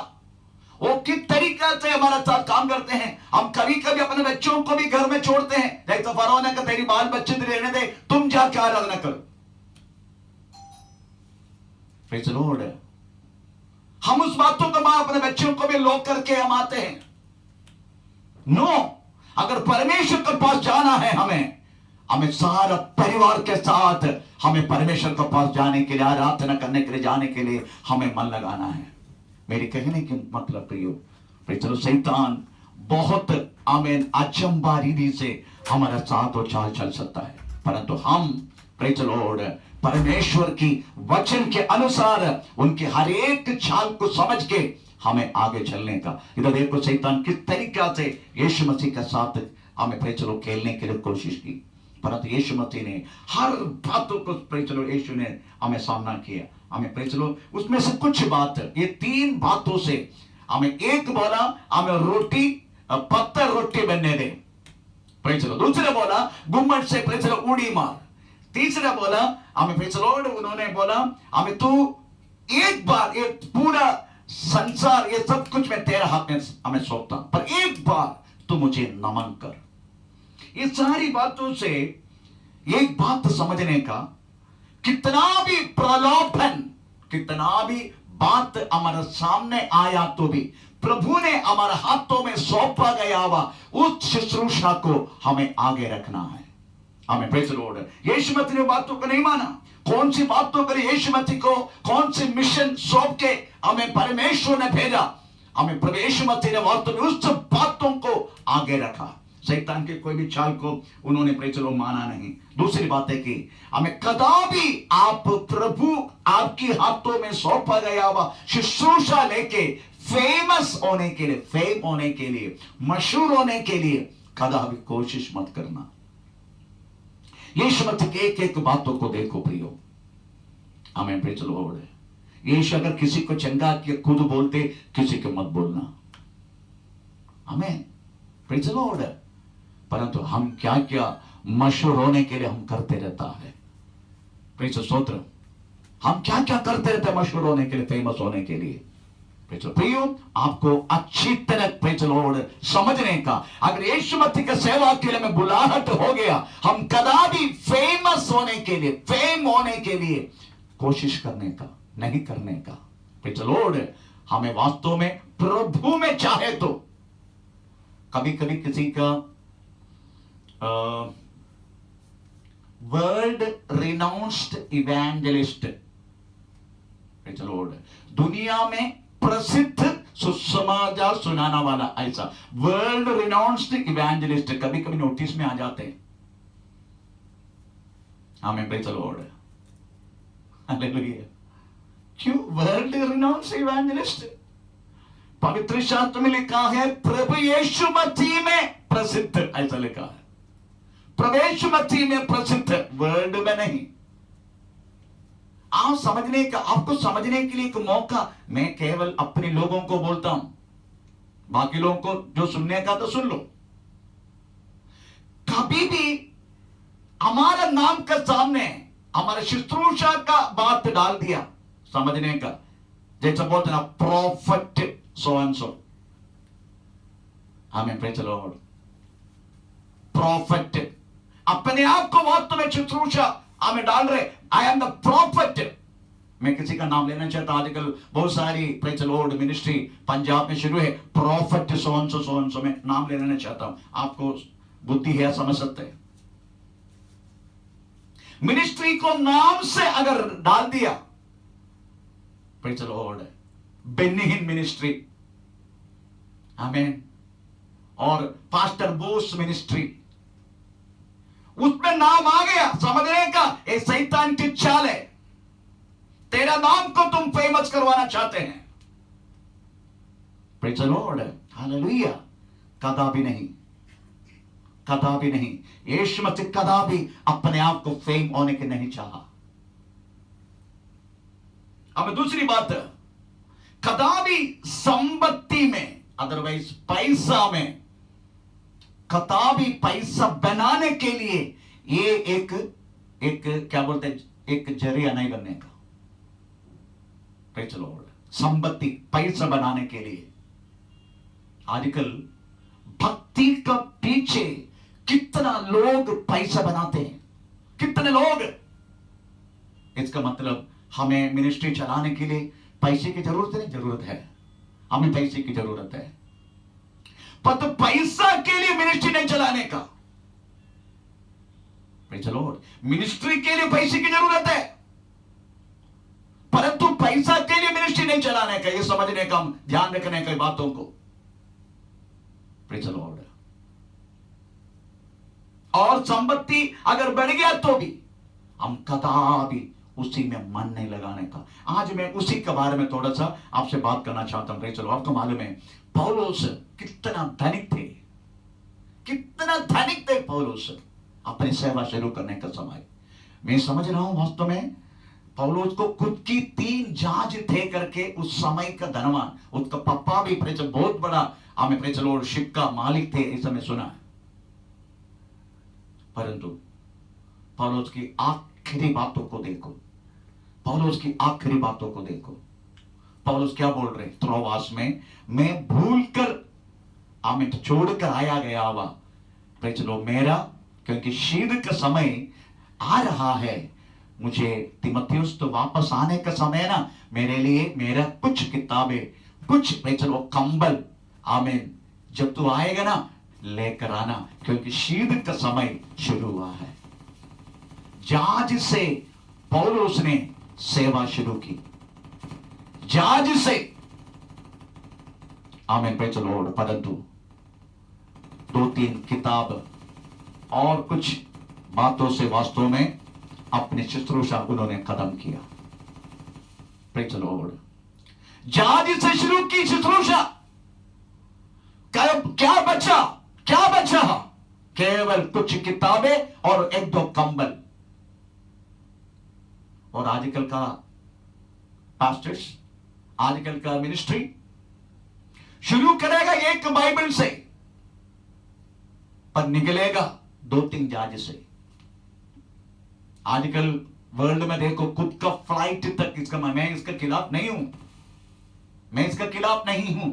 वो किस तरीका से हमारा साथ काम करते हैं। हम कभी कभी अपने बच्चों को भी घर में छोड़ते हैं, जैसे फरौन ने कहा तेरी बाल बच्चे रहने दे, तुम जाके आराधना करो। Praise the Lord. हम उस बातों को अपने बच्चों को भी लोग करके हम आते हैं। नो, अगर परमेश्वर के पास जाना है हमें सारा परिवार के साथ हमें परमेश्वर के पास जाने के लिए, आराधना करने के लिए जाने के लिए हमें मन लगाना है। मेरे कहने के मतलब प्रियो, चलो शैतान बहुत आमीन अचंबा रीति से हमारा साथ और चाल चल सकता है, परंतु हम प्रेज़ द लॉर्ड परमेश्वर की वचन के अनुसार उनके हर एक चाल को समझ के हमें आगे चलने का। इधर देखो शैतान किस तरीका से यीशु मसीह के साथ हमें प्रेज़ द लॉर्ड खेलने के लिए कोशिश की, परंतु यीशु मसीह ने हर बातों को प्रेज़ द लॉर्ड यीशु ने हमें सामना किया। हमें प्रेज़ द लॉर्ड उसमें से कुछ बात, ये 3 बातों से हमें, एक बोला हमें रोटी पत्थर रोटी बनने दे, प्रेज़ द लॉर्ड। दूसरा बोला गुम्मट से प्रेज़ द लॉर्ड उड़ी मार। तीसरा बोला हमें प्रेज़ द लॉर्ड, उन्होंने बोला हमें तू एक बार ये पूरा संसार ये सब कुछ मैं तेरे हाथ में हमें सौंपता, पर एक बार तू मुझे नमन कर। ये सारी बातों से एक बात समझने का, कितना भी प्रलोभन, कितना भी बात हमारे सामने आया तो भी प्रभु ने हमारे हाथों में सौंपा गया हुआ उस शुश्रूषा को हमें आगे रखना है। हमें प्रेज़ द लॉर्ड। यीशु मसीह ने बातों को नहीं माना। कौन सी बातों के लिए यीशु मसीह को कौन सी मिशन सौंप के हमें परमेश्वर ने भेजा, हमें प्रभु यीशु मसीह ने वास्तव में उस बातों को आगे रखा। शैतान के कोई भी चाल को उन्होंने प्रेज़ द लॉर्ड माना नहीं। दूसरी बात है कि हमें कदापि आप प्रभु आपकी हाथों में सौंपा गया हुआ शुश्रूषा लेके फेमस होने के लिए, फेम होने के लिए, मशहूर होने के लिए कदापि कोशिश मत करना। यीशु मसीह के एक एक बातों को देखो प्रियो, आमीन, प्रेज़ द लॉर्ड। यीशु अगर किसी को चंगा किया खुद बोलते, किसी को मत बोलना। आमीन, प्रेज़ द लॉर्ड। परंतु हम क्या क्या मशहूर होने के लिए हम करते रहता है। प्रेज़ स्तोत्र। हम क्या क्या करते रहते हैं मशहूर होने के लिए, फेमस होने के लिए। प्रियो, आपको अच्छी तरह प्रेज़ द लॉर्ड समझने का, अगर यीशु मसीह की सेवा के लिए में बुलाहट हो गया, हम कदापि फेमस होने के लिए, फेम होने के लिए कोशिश करने का नहीं करने का। Praise the Lord. हमें वास्तव में प्रभु में चाहे तो कभी कभी किसी का world renounced evangelist, praise the Lord, दुनिया में प्रसिद्ध सुसमाचार सुनाना वाला, ऐसा वर्ल्ड रिनाउंस्ड इवेंजलिस्ट कभी कभी नोटिस में आ जाते हैं। आमीन, प्रेज़ द लॉर्ड, हालेलुया। क्यों वर्ल्ड रिनाउंस्ड इवेंजलिस्ट? पवित्र शास्त्र में लिखा है प्रभु यीशु मसीह में प्रसिद्ध, ऐसा लिखा है। प्रभु यीशु मसीह में प्रसिद्ध, वर्ल्ड में नहीं। आप समझने का, आपको समझने के लिए एक मौका, मैं केवल अपने लोगों को बोलता हूं, बाकी लोगों को जो सुनने का तो सुन लो। कभी भी हमारा नाम के सामने हमारे शुश्रूषा का बात डाल दिया, समझने का, जैसे बोलते ना प्रॉफिट सो एंड सो। आमीन, प्रेज़ द लॉर्ड। प्रॉफिट, अपने आप को वास्तव में शुश्रूषा हमें डाल रहे, आई एम द प्रॉफिट। मैं किसी का नाम लेना चाहता, आजकल बहुत सारी praise the Lord ministry Punjab में शुरू है, प्रॉफिट सो एंड सो में नाम लेना चाहता हूं। आपको बुद्धि है, समझ सकते हैं। मिनिस्ट्री को नाम से अगर डाल दिया, प्रेज़ द लॉर्ड, बेनिहिन मिनिस्ट्री, आमीन, और पास्टर बोस मिनिस्ट्री, उसमें नाम आ गया, समझने का एक शैतान की चाल है। तेरा नाम को तुम फेमस करवाना चाहते हैं। Praise the Lord, hallelujah. कदापि नहीं, कदापि नहीं। यीशु मसीह कदापि अपने आप को फेम होने के नहीं चाहा। अब दूसरी बात, कदापि संपत्ति में, अदरवाइज पैसा में, कदापि पैसा बनाने के लिए ये एक क्या बोलते हैं, एक जरिया नहीं बनने का। प्रेज़ द लॉर्ड, संपत्ति, पैसा बनाने के लिए। आजकल भक्ति का पीछे कितना लोग पैसा बनाते हैं, कितने लोग। इसका मतलब हमें मिनिस्ट्री चलाने के लिए पैसे की जरूरत नहीं, जरूरत है, हमें पैसे की जरूरत है, पर तो पैसा के लिए मिनिस्ट्री नहीं चलाने का। प्रेज़ द लॉर्ड, मिनिस्ट्री के लिए पैसे की जरूरत है, परंतु पैसा के लिए मिनिस्ट्री नहीं चलाने का। ये समझने का, ध्यान रखने का बातों को। Praise the Lord. और संपत्ति अगर बढ़ गया तो भी हम कदापि उसी में मन नहीं लगाने का। आज मैं उसी के बारे में थोड़ा सा आपसे बात करना चाहता हूं। प्रेज़ द लॉर्ड, आपको मालूम है पौलुस कितना धनिक थे, कितना धनिक थे पौलुस अपनी सेवा शुरू करने का समय। मैं समझ रहा हूं वास्तव में पौलुस को खुद की 3 जहाज थे करके उस समय का धनवान, उसका पापा भी प्रेज़ बहुत बड़ा, हमें प्रेज़ द लॉर्ड शिप का मालिक थे, इस समय सुना है। परंतु पौलुस की आखिरी बातों को देखो, पौलुस की आखिरी बातों को देखो। पौलुस क्या बोल रहे त्रोआस में, मैं भूलकर हमें छोड़कर आया गया हुआ प्रेज़ द लॉर्ड मेरा, क्योंकि शीघ्र का समय आ रहा है, मुझे तीमुथियुस तो वापस आने का समय ना, मेरे लिए मेरा कुछ किताबें, कुछ प्रेज़ द लॉर्ड कंबल, आमीन, जब तू आएगा ना लेकर आना, क्योंकि शीघ्र का समय शुरू हुआ है। जहाज से पौलुस ने सेवा शुरू की, जहाज से, आमीन, प्रेज़ द लॉर्ड। परंतु 2-3 किताब और कुछ बातों से वास्तव में अपनी शुश्रूषा उन्होंने खत्म किया। Praise the Lord. जहाज से शुरू की शुश्रूषा, क्या बचा, क्या बचा? केवल कुछ किताबें और 1-2 कंबल। और आजकल का पास्टर्स, आजकल का मिनिस्ट्री शुरू करेगा एक बाइबल से, पर निकलेगा 2-3 जहाज से। आजकल वर्ल्ड में देखो, खुद का फ्लाइट तक इसका, मैं इसके खिलाफ नहीं हूं, मैं इसके खिलाफ नहीं हूं,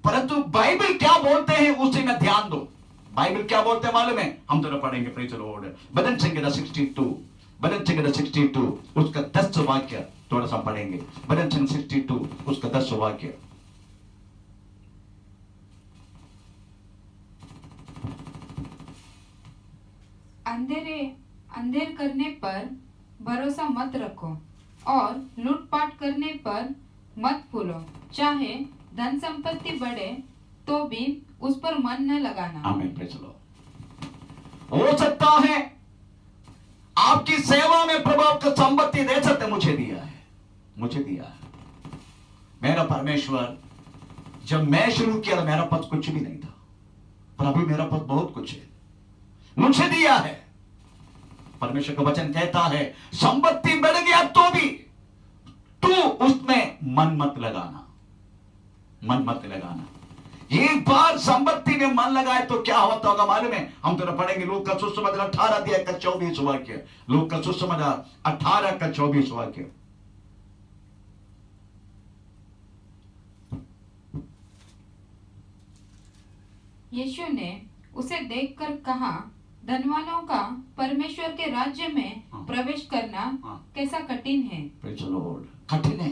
परंतु बाइबल क्या बोलते हैं उसी में ध्यान दो। बाइबल क्या बोलते हैं मालूम है? हम तो पढ़ेंगे, प्रेज द लॉर्ड, भजन संहिता 62, भजन संहिता 62 उसका 10 वाक्य थोड़ा सा पढ़ेंगे। भजन संहिता 62 उसका 10 वाक्य। अंधेर करने पर भरोसा मत रखो और लूटपाट करने पर मत फूलो, चाहे धन संपत्ति बढ़े तो भी उस पर मन न लगाना। आमीन, प्रेज द लॉर्ड। हो सकता है आपकी सेवा में प्रभु आपको संपत्ति दे सकते, मुझे दिया है, मुझे दिया है। मेरा परमेश्वर, जब मैं शुरू किया मेरा पद कुछ भी नहीं था, पर अभी मेरा पद बहुत कुछ है, मुझे दिया है। परमेश्वर का वचन कहता है संपत्ति बढ़ गया तो भी तू उसमें मन मत लगाना, मन मत लगाना। एक बार संपत्ति में मन लगाए तो क्या होता होगा मालूम है? हम तो पढ़ेंगे लूक का सुसमाचार 18 अध्याय का 24 वाक्य, लूक का सुसमाचार 18 का 24 वाक्य। यीशु ने उसे देखकर कहा, धनवानों का परमेश्वर के राज्य में प्रवेश करना कैसा कठिन है। Praise the Lord. कठिन है।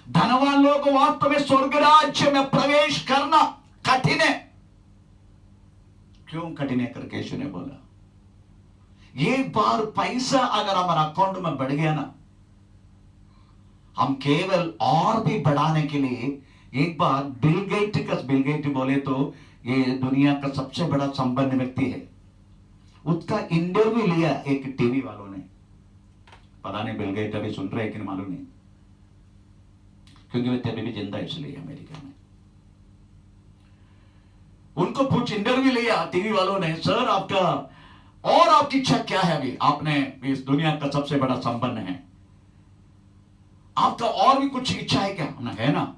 धनवान लोग वास्तव में स्वर्ग राज्य में प्रवेश करना कठिन है। क्यों कठिन है करके यीशु ने बोला, एक बार पैसा अगर हमारा अकाउंट में बढ़ गया ना, हम केवल और भी बढ़ाने के लिए, एक बार बिल गेट बोले तो ये दुनिया का सबसे बड़ा संपन्न व्यक्ति है, उसका इंटरव्यू लिया एक टीवी वालों ने। पता नहीं बिल गेट अभी सुन रहे कि नहीं मालूम नहीं, क्योंकि वे अभी भी जिंदा इसलिए अमेरिका में। उनको कुछ इंटरव्यू लिया टीवी वालों ने, सर आपका और आपकी इच्छा क्या है? अभी आपने इस दुनिया का सबसे बड़ा संपन्न है, आपका और भी कुछ इच्छा है क्या? ना है ना,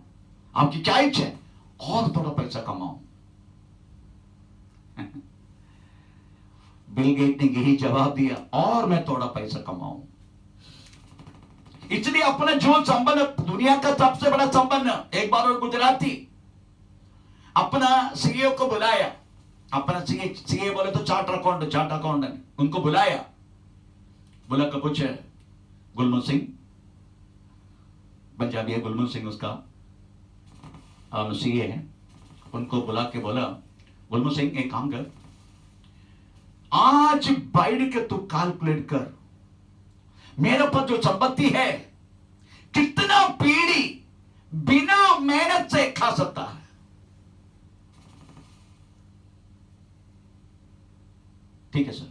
आपकी क्या इच्छा है? और थोड़ा पैसा कमाओ। बिल गेट ने यही जवाब दिया, और मैं थोड़ा पैसा कमाऊं। इसलिए अपना जो संपन्न, दुनिया का सबसे बड़ा संपन्न, एक बार और गुजराती अपना सीए को बुलाया, अपना सीए बोले तो चार्टर अकाउंटेंट, उनको बुलाया, बोला कर पूछे गुलमन सिंह, पंजाबी है गुलमन सिंह उसका सीए है, उनको बुला के बोला, गुलमन सिंह एक काम कर, आज बैठ के तू कैलकुलेट कर, मेरे पास जो संपत्ति है कितना पीढ़ी बिना मेहनत से खा सकता है। ठीक है सर,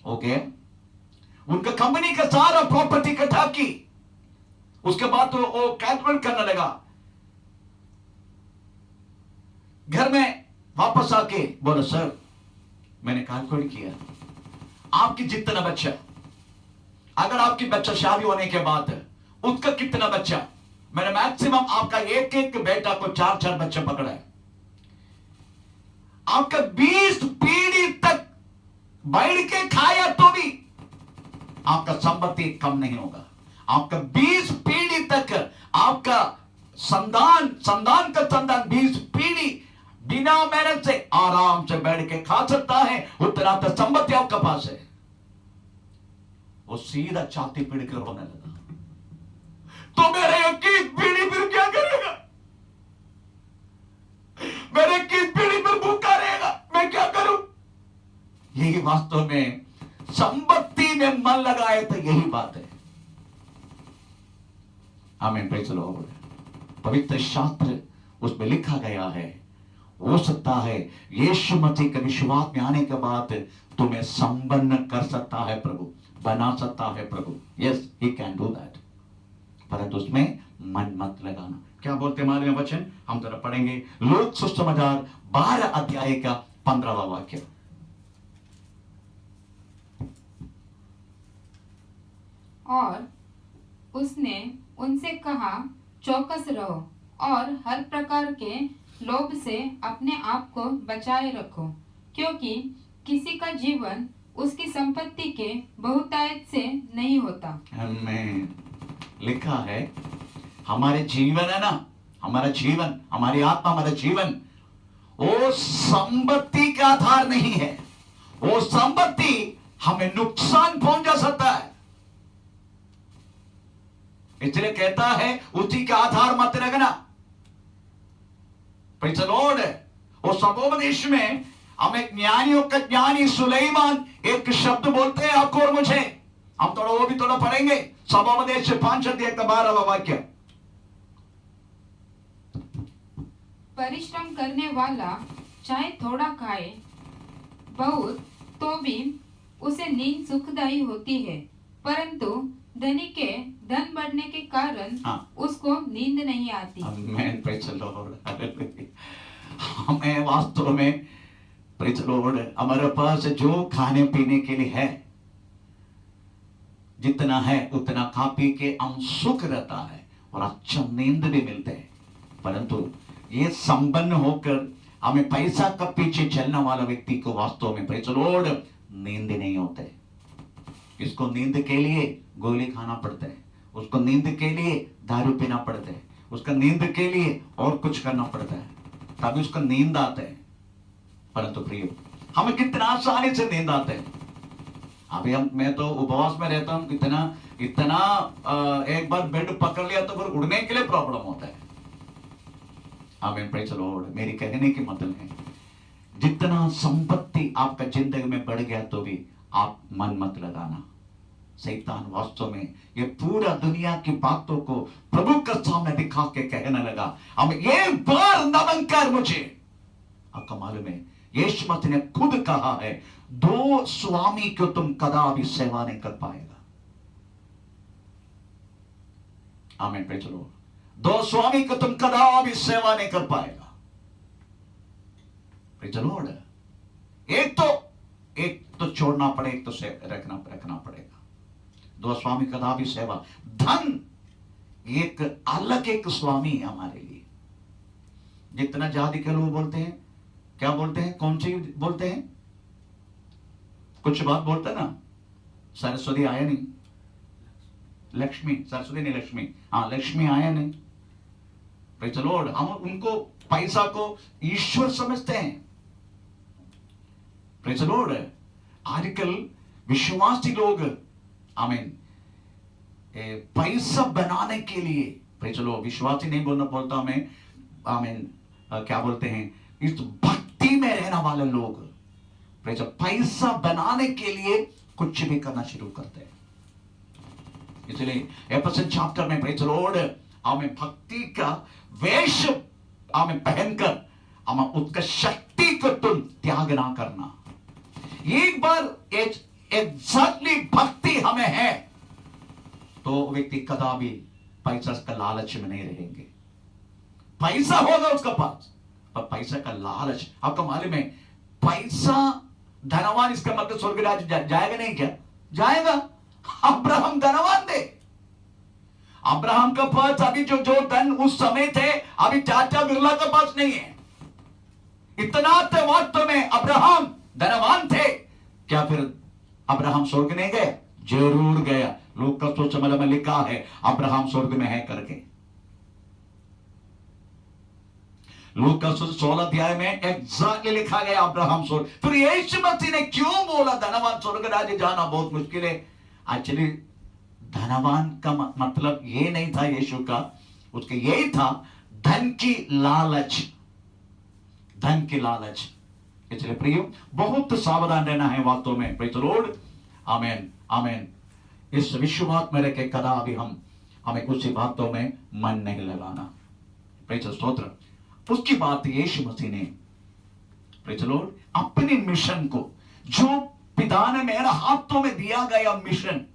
ओके। उनका कंपनी का सारा प्रॉपर्टी इकट्ठा की, उसके बाद तो वो कैलकुलेट करने लगा, घर में वापस आके बोला, सर मैंने कैलकुलेट किया, आपकी जितना बच्चा, अगर आपकी बच्चा शादी होने के बाद उसका कितना बच्चा, मैंने मैक्सिमम आपका एक एक बेटा को 4-4 बच्चे पकड़ा है, आपका 20 पीढ़ी तक बैठ के खाया तो भी आपका संपत्ति कम नहीं होगा। आपका 20 पीढ़ी तक आपका संतान का संतान 20 पीढ़ी बिना मेहनत से आराम से बैठ के खा सकता है, उतना तो संपत्ति आपके पास है। वो सीधा छाती पीड़ कर रोने लगा, तो मेरे 21 पीढ़ी फिर क्या करेगा? मेरे 21 पीढ़ी पर भूखा रहेगा, मैं क्या करूं? यही वास्तव में संपत्ति में मन लगाए तो यही बात है। आमीन, प्रेज़ द लॉर्ड। पवित्र शास्त्र उसमें लिखा गया है, हो सकता है यीशु मसीह के विश्वास में आने के बाद तुम्हें संपन्न कर सकता है प्रभु, बना सकता है प्रभु। Yes, he can do that, परंतु उसमें मन मत लगाना। क्या बोलते मालूम है वचन? हम जरा पढ़ेंगे लूक सुसमाचार 12 अध्याय का 15वां वाक्य। और उसने उनसे कहा, चौकस रहो और हर प्रकार के लोभ से अपने आप को बचाए रखो, क्योंकि किसी का जीवन उसकी संपत्ति के बहुतायत से नहीं होता। हमें लिखा है, हमारे जीवन है ना, हमारा जीवन, हमारी आत्मा, हमारा जीवन वो संपत्ति का आधार नहीं है। वो संपत्ति हमें नुकसान पहुंचा सकता है, इसलिए कहता है उसी का आधार मत रखना। Praise the Lord. वो सपोपदेश में हमें ज्ञानियों का ज्ञानी सुलेमान एक शब्द बोलते हैं आपको और मुझे, हम थोड़ा वो भी थोड़ा पढ़ेंगे। सपोपदेश 5 अध्याय का 12वां वाक्य। परिश्रम करने वाला चाहे थोड़ा खाए बहुत, तो भी उसे नींद सुखदायी होती है, परंतु धनी के धन बढ़ने के कारण उसको नींद नहीं आती। आमेन, प्रेज़ द लॉर्ड, हालेलुया। हमें वास्तव में प्रेज़ द लॉर्ड, हमारे पास जो खाने पीने के लिए है, जितना है उतना खा पी के हम सुख रहता है और अच्छा नींद भी मिलते हैं, परंतु ये संपन्न होकर हमें पैसा का पीछे चलने वाला व्यक्ति को वास्तव में प्रेज़ द लॉर्ड नींद नहीं होते। इसको नींद के लिए गोली खाना पड़ता है, उसको नींद के लिए दारू पीना पड़ता है, उसका नींद के लिए और कुछ करना पड़ता है, तभी उसको नींद आता है। परंतु प्रिय, हमें कितना आसानी से नींद आते हैं। अभी मैं तो उपवास में रहता हूं, इतना एक बार बेड पकड़ लिया तो फिर उड़ने के लिए प्रॉब्लम होता है। आमीन, प्रेज़ द लॉर्ड। मेरी कहने की मतलब है, जितना संपत्ति आपका जिंदगी में बढ़ गया तो भी आप मन मत लगाना। शैतान वास्तव में ये पूरा दुनिया की बातों को प्रभु के सामने दिखा के कहने लगा, अब एक बार नमन कर मुझे। आपका मालूम है, यीशु मसीह ने खुद कहा है, 2 स्वामी को तुम कदापि सेवा नहीं कर पाएगा। आमीन, प्रेज़ द लॉर्ड। 2 स्वामी को तुम कदापि सेवा नहीं कर पाएगा। Praise the Lord. एक तो छोड़ना पड़े, एक तो रखना पड़ेगा। 2 स्वामी कदापि सेवा। धन एक अलग एक स्वामी है हमारे लिए। जितना जाति के लोग बोलते हैं, क्या बोलते हैं, कौन सी बोलते हैं, कुछ बात बोलते ना, सरस्वती आया नहीं, लक्ष्मी, सरस्वती नहीं लक्ष्मी, हाँ लक्ष्मी आया नहीं। Praise the Lord. हम उनको पैसा को ईश्वर समझते हैं। Praise the Lord. आजकल विश्वासी लोग आमीन पैसा बनाने के लिए, प्रेज़ द लॉर्ड, विश्वासी नहीं बोलता हमें, आमीन क्या बोलते हैं, इस भक्ति में रहने वाले लोग प्रेज़ द लॉर्ड, पैसा बनाने के लिए कुछ भी करना शुरू करते हैं। इसलिए एफेसियन चैप्टर में प्रेज़ द लॉर्ड हमें भक्ति का वेश हमें पहनकर हमें उसका शक्ति को तुम त्याग ना करना। एक बार एग्जैक्टली भक्ति हमें है तो व्यक्ति कदापि पैसा का लालच में नहीं रहेंगे। पैसा होगा उसका पास, पर पैसा का लालच, आपका मालूम है, पैसा धनवान, इसका मतलब स्वर्ग राज्य जाएगा नहीं क्या? जाएगा। अब्राहम धनवान थे। अब्राहम का पास अभी जो धन उस समय थे, अभी चाचा बिरला के पास नहीं है। इतना तो वास्तव में अब्राहम धनवान थे। क्या फिर अब्राहम स्वर्ग नहीं गया? जरूर गया। लोग का सोच समझ में लिखा है अब्राहम स्वर्ग में है करके। लोग का 16 अध्याय में एग्जैक्टली लिखा गया अब्राहम स्वर्ग। फिर यीशु मसीह ने क्यों बोला धनवान स्वर्ग राज्य जाना बहुत मुश्किल है? एक्चुअली धनवान का मतलब ये नहीं था यीशु का, उसके यही था धन की लालच, धन की लालच। इसलिए प्रियो, बहुत सावधान रहना है वास्तव में। Praise the Lord. आमीन, आमीन। इस विश्वास में रह के कदापि हमें उसी बातों में मन नहीं लगाना। प्रेज़ द स्तोत्र। उसकी बात यीशु मसीह ने प्रेज़ द लॉर्ड अपने मिशन को, जो पिता ने मेरे हाथों में दिया गया मिशन,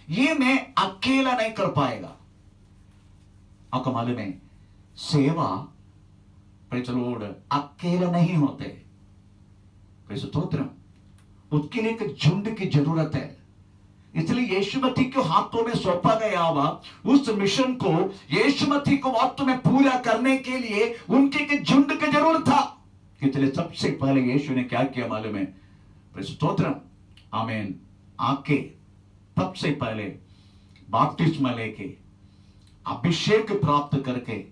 ये मैं अकेला नहीं कर पाएगा। आपको मालूम है, सेवा प्रेज़ द लॉर्ड अकेला नहीं होते। प्रेज़ द स्तोत्र। उसके लिए एक झुंड की जरूरत है। इसलिए यीशु मसीह के हाथों में सौंपा गया हुआ उस मिशन को यीशु मसीह को वास्तव में पूरा करने के लिए उनके एक झुंड की जरूरत था। इसलिए सबसे पहले यीशु ने क्या किया मालूम है? स्तोत्रम, आमीन, आके सबसे पहले बपतिस्मा लेके अभिषेक प्राप्त करके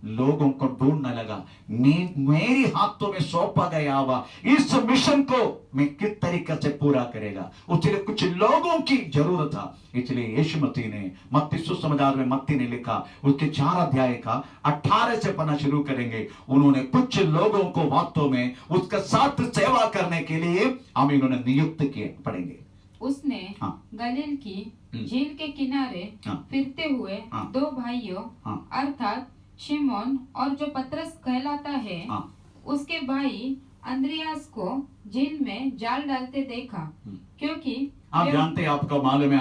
लोगों को ढूंढने लगा। मेरी हाथों में सौंपा गया हुआ इस मिशन को मैं किस तरीके से पूरा करेगा, उसके लिए कुछ लोगों की जरूरत था। इसलिए यीशु मसीह ने मत्ती सुसमाचार में मत्ती ने लिखा उसके 4 अध्याय का 18 से पढ़ना शुरू करेंगे। उन्होंने कुछ लोगों को वास्तव में उसका साथ सेवा करने के लिए हम इन्होंने नियुक्त किए। पढ़ेंगे। उसने हाँ। गलील की झील के किनारे हाँ। फिरते हुए हाँ। 2 भाइयों हाँ। अर्थात शिमोन और जो पतरस कहलाता है हाँ। उसके भाई अंद्रियास को झील में जाल डालते देखा, क्योंकि आप वे- जानते हैं, आपको मालूम है,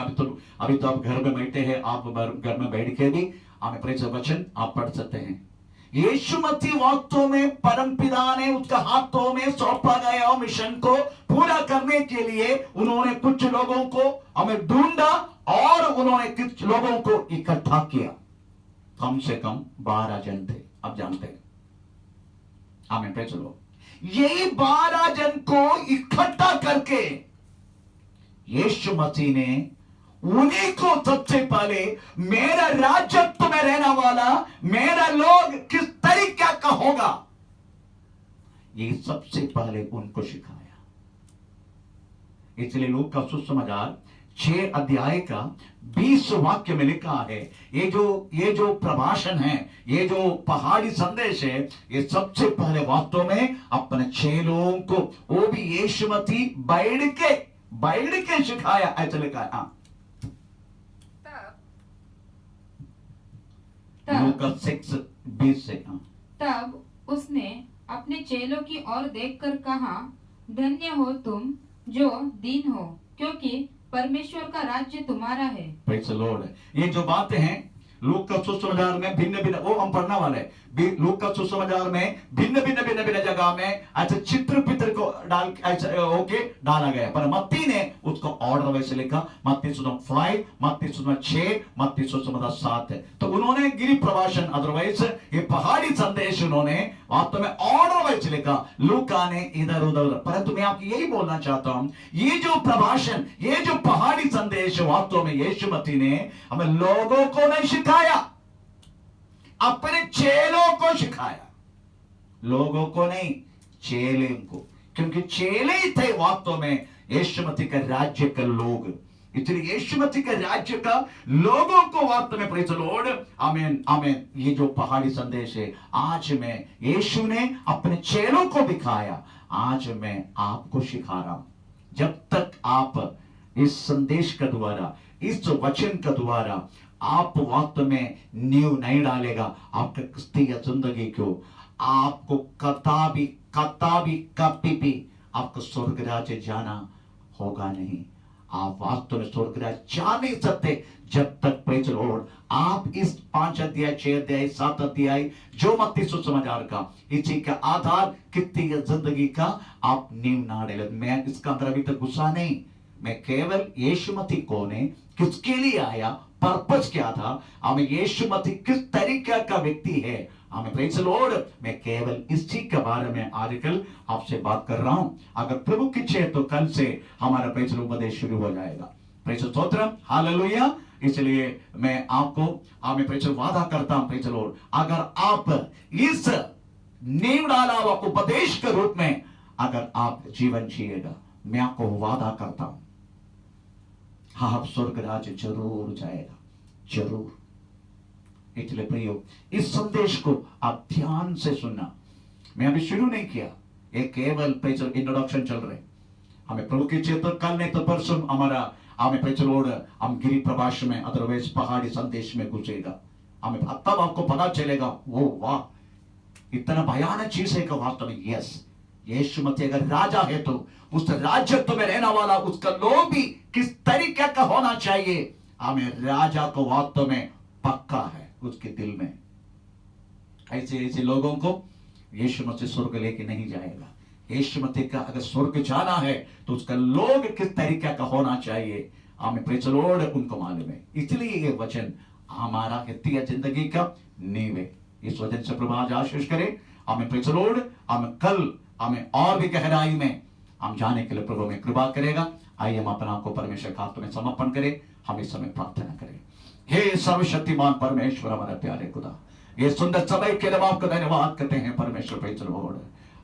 अभी तो आप घर में बैठे हैं, आप घर में बैठ के भी हमें प्रेरित वचन आप पढ़ सकते हैं। यीशु मसीह वास्तव में परमपिता ने उसका हाथों में सौंपा गया मिशन को पूरा करने के लिए उन्होंने कुछ लोगों को हमें ढूंढा और उन्होंने कुछ लोगों को इकट्ठा किया। कम से कम 12 जन थे। अब जानते हैं, हमें पे चलो, यही 12 जन को इकट्ठा करके यीशु मसीह ने उन्हीं को सबसे पहले मेरा राजत्व में रहने वाला मेरा लोग किस तरीके का होगा, ये सबसे पहले उनको सिखाया। इसलिए लोग का सुसमाचार 6 अध्याय का 20 वाक्य में लिखा है, ये जो प्रभाषण है, ये जो पहाड़ी संदेश है, ये सबसे पहले वास्तव में अपने 6 लोगों को, वो भी यीशु मसीह बैठ के सिखाया। ऐसा लिखा है। लूका 6:20 से। तब उसने अपने चेलों की ओर देखकर कहा, धन्य हो तुम जो दीन हो, क्योंकि परमेश्वर का राज्य तुम्हारा है। Praise the Lord। ये जो बातें हैं लूक का सुसमाचार में भिन्न भिन्न, वो हम पढ़ना वाले हैं। लूक का सुसमाचार में भिन्न भिन्न जगह में ऐसे चित्र पित्र को डाल ऐसे होके डाला गया, पर मत्ती ने उसको ऑर्डर वैसे लिखा। मत्ती सुसमाचार 5, मत्ती सुसमाचार 6, मत्ती सुसमाचार 7 है। तो उन्होंने गिरी प्रभाषण, अदरवाइज ये पहाड़ी संदेश उन्होंने वास्तव में ऑर्डर वैसे लिखा। लूका ने इधर उधर, परंतु मैं आपको यही बोलना चाहता हूं, ये जो प्रभाषण, ये जो पहाड़ी संदेश वास्तव में यीशु मसीह ने हमें लोगों को नहीं सिखाया, अपने चेलों को सिखाया। लोगों को नहीं, चेले को, क्योंकि चेले ही थे वास्तव में यीशु मसीह के राज्य के लोग। इसलिए यीशु मसीह के राज्य का लोगों को वास्तव में, प्रेज़ द लॉर्ड, आमीन आमीन, ये जो पहाड़ी संदेश है आज में यीशु ने अपने चेलों को दिखाया, आज मैं आपको सिखा रहा हूं। जब तक आप इस संदेश के द्वारा, इस वचन के द्वारा आप वास्तव में नींव नहीं डालेगा आपके क्रिस्तीय जिंदगी को, आपको कभी भी आपको स्वर्ग राज्य जाना होगा नहीं। आप वास्तव में स्वर्ग राज्य जा नहीं सकते जब तक, प्रेज़ द लॉर्ड, आप इस 5 अध्याय 6 अध्याय 7 अध्याय जो मत्ती सुसमाचार का, इसी का आधार क्रिस्तीय जिंदगी का आप नींव ना डाले। मैं इसका अंदर अभी तक गुस्सा नहीं, मैं केवल यीशु मसीह कौन है, किसके लिए आया, पर्पस क्या था, हमें यीशु मसीह किस तरीके का व्यक्ति है, हमें, प्रेज़ द लॉर्ड, मैं केवल इसी के बारे में आजकल आपसे बात कर रहा हूं। अगर प्रभु की इच्छा है तो कल से हमारा प्रेज़ द उपदेश शुरू हो जाएगा। Praise the stotram, hallelujah. इसलिए मैं आपको, हमें प्रेज़ वादा करता हूं, प्रेज़ द लॉर्ड, अगर आप इस नींव डाला हुआ उपदेश के रूप में अगर आप जीवन जिएगा, मैं आपको वादा करता हूं, आप स्वर्ग राज्य जरूर जाएगा, जरूर। इसलिए प्रियो, इस संदेश को आप ध्यान से सुनना। मैं अभी शुरू नहीं किया, ये केवल इंट्रोडक्शन चल रहे। हमें प्रभु की चेतन, कल नहीं तो परसों हमारा, हमें प्रेज़ द लॉर्ड, हम गिरी प्रभाष में, अदरवाइज पहाड़ी संदेश में घुसेगा। हमें तब आपको पता चलेगा, वो वाह, इतना भयानक चीज है कि वास्तव में यस, यीशु मसीह अगर राजा है तो उस राज्यत्व में रहने वाला उसका लोग भी किस तरीके का होना चाहिए, हमें राजा को वास्तव में पक्का है उसके दिल में। ऐसे लोगों को यीशु मसीह स्वर्ग लेके नहीं जाएगा। यीशु मसीह का अगर स्वर्ग जाना है तो उसका लोग किस तरीके का होना चाहिए, आमीन प्रेज द लॉर्ड उनको मालूम है, इसलिए ये वचन हमारा कहती जिंदगी का नींव है। इस वचन से प्रभु आज आशीष करे। आमीन प्रेज द लॉर्ड। हमें कल हमें और भी गहराई में हम जाने के लिए प्रभु में कृपा करेगा। आइए हम अपना को परमेश्वर के हाथों में समर्पण करें, हम इस समय प्रार्थना करें। हे सर्वशक्तिमान परमेश्वर हमारे प्यारे खुदा, ये सुंदर समय के लिए आपका धन्यवाद करते हैं परमेश्वर प्रेज द लॉर्ड।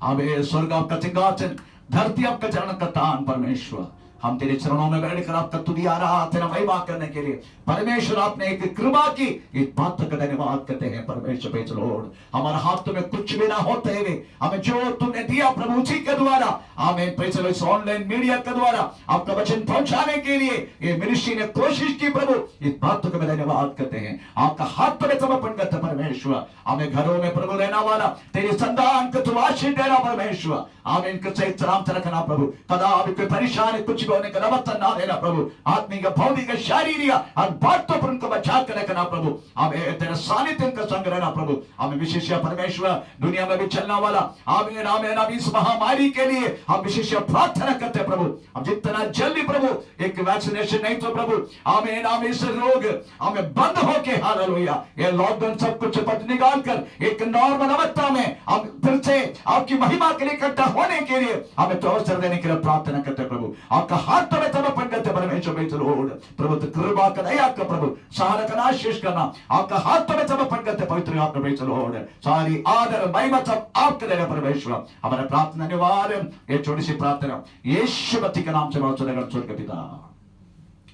हमें स्वर्ग आपका सिंहासन, धरती आपका चरण का तान परमेश्वर, हम तेरे चरणों में बैठकर आपका तुदी आराधना महिमा करने के लिए परमेश्वर आपने एक कृपा की, इस बात का धन्यवाद करते हैं परमेश्वर प्रेज द लॉर्ड। हमारे हाथ में कुछ भी ना होते हुए हमें जो तुमने दिया प्रभु जी के द्वारा, हमें praise the Lord online media के द्वारा आपका वचन पहुंचाने के लिए ये मिनिस्ट्री ने कोशिश की प्रभु, इस बात का धन्यवाद करते हैं। आपका हाथ में समर्पण करते परमेश्वर। हमें घरों में प्रभु रहना वाला तेरे संतान को तू आशीष देना परमेश्वर। हमें इनको सही सलाम से रखना प्रभु, कदापि कोई परेशानी कुछ भी होने का नमत ना देना प्रभु। आत्मिक भौतिक शारीरिक हर बातों पर उनको बचा कर रखना प्रभु। हमें तेरा सानिध्य का संग रहना प्रभु। हमें विशेष परमेश्वर दुनिया में भी चलने वाला आमीन आमीन आमीन इस महामारी के लिए हम विशेष प्रार्थना करते हैं प्रभु। हम जितना जल्दी प्रभु एक वैक्सीनेशन नहीं तो प्रभु आमीन आमीन इस रोग हमें बंद होके हालेलुया ये लॉकडाउन सब कुछ निकाल कर एक नॉर्मल अवस्था में हम फिर से आपकी महिमा के लिए इकट्ठा होने के लिए हमें तो अवसर देने के लिए प्रार्थना करते हैं प्रभु। आपका हाथ में समर्पण करते परमेश्वर प्रेज द लॉर्ड। प्रभु कृपा का दया का प्रभु सहारा का आशीष करना, आपका हाथ में समर्पण करते पवित्र आपका प्रेज द लॉर्ड। सारी आदर महिमा सब आपके देना परमेश्वर। हमारा प्रार्थना निवार्य ये छोटी सी प्रार्थना यीशु मसीह के नाम से बहुत सुनेगा स्वर्ग पिता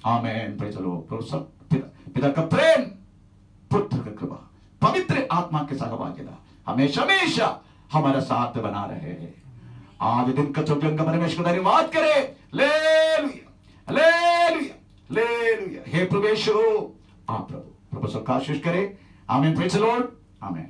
आमीन प्रेज द लॉर्ड। प्रभु सब पिता का प्रेम, पुत्र का कृपा, पवित्र आत्मा के सहभागिता हमेशा हमेशा हमारा साथ बना रहे। आज दिन का चौजन का परमेश्वर धन्यवाद करे। लेलुया लेलुया लेलुया। हे प्रभु यीशु आप प्रभु सबका आशीष करे। आमीन प्रेज द लॉर्ड आमीन।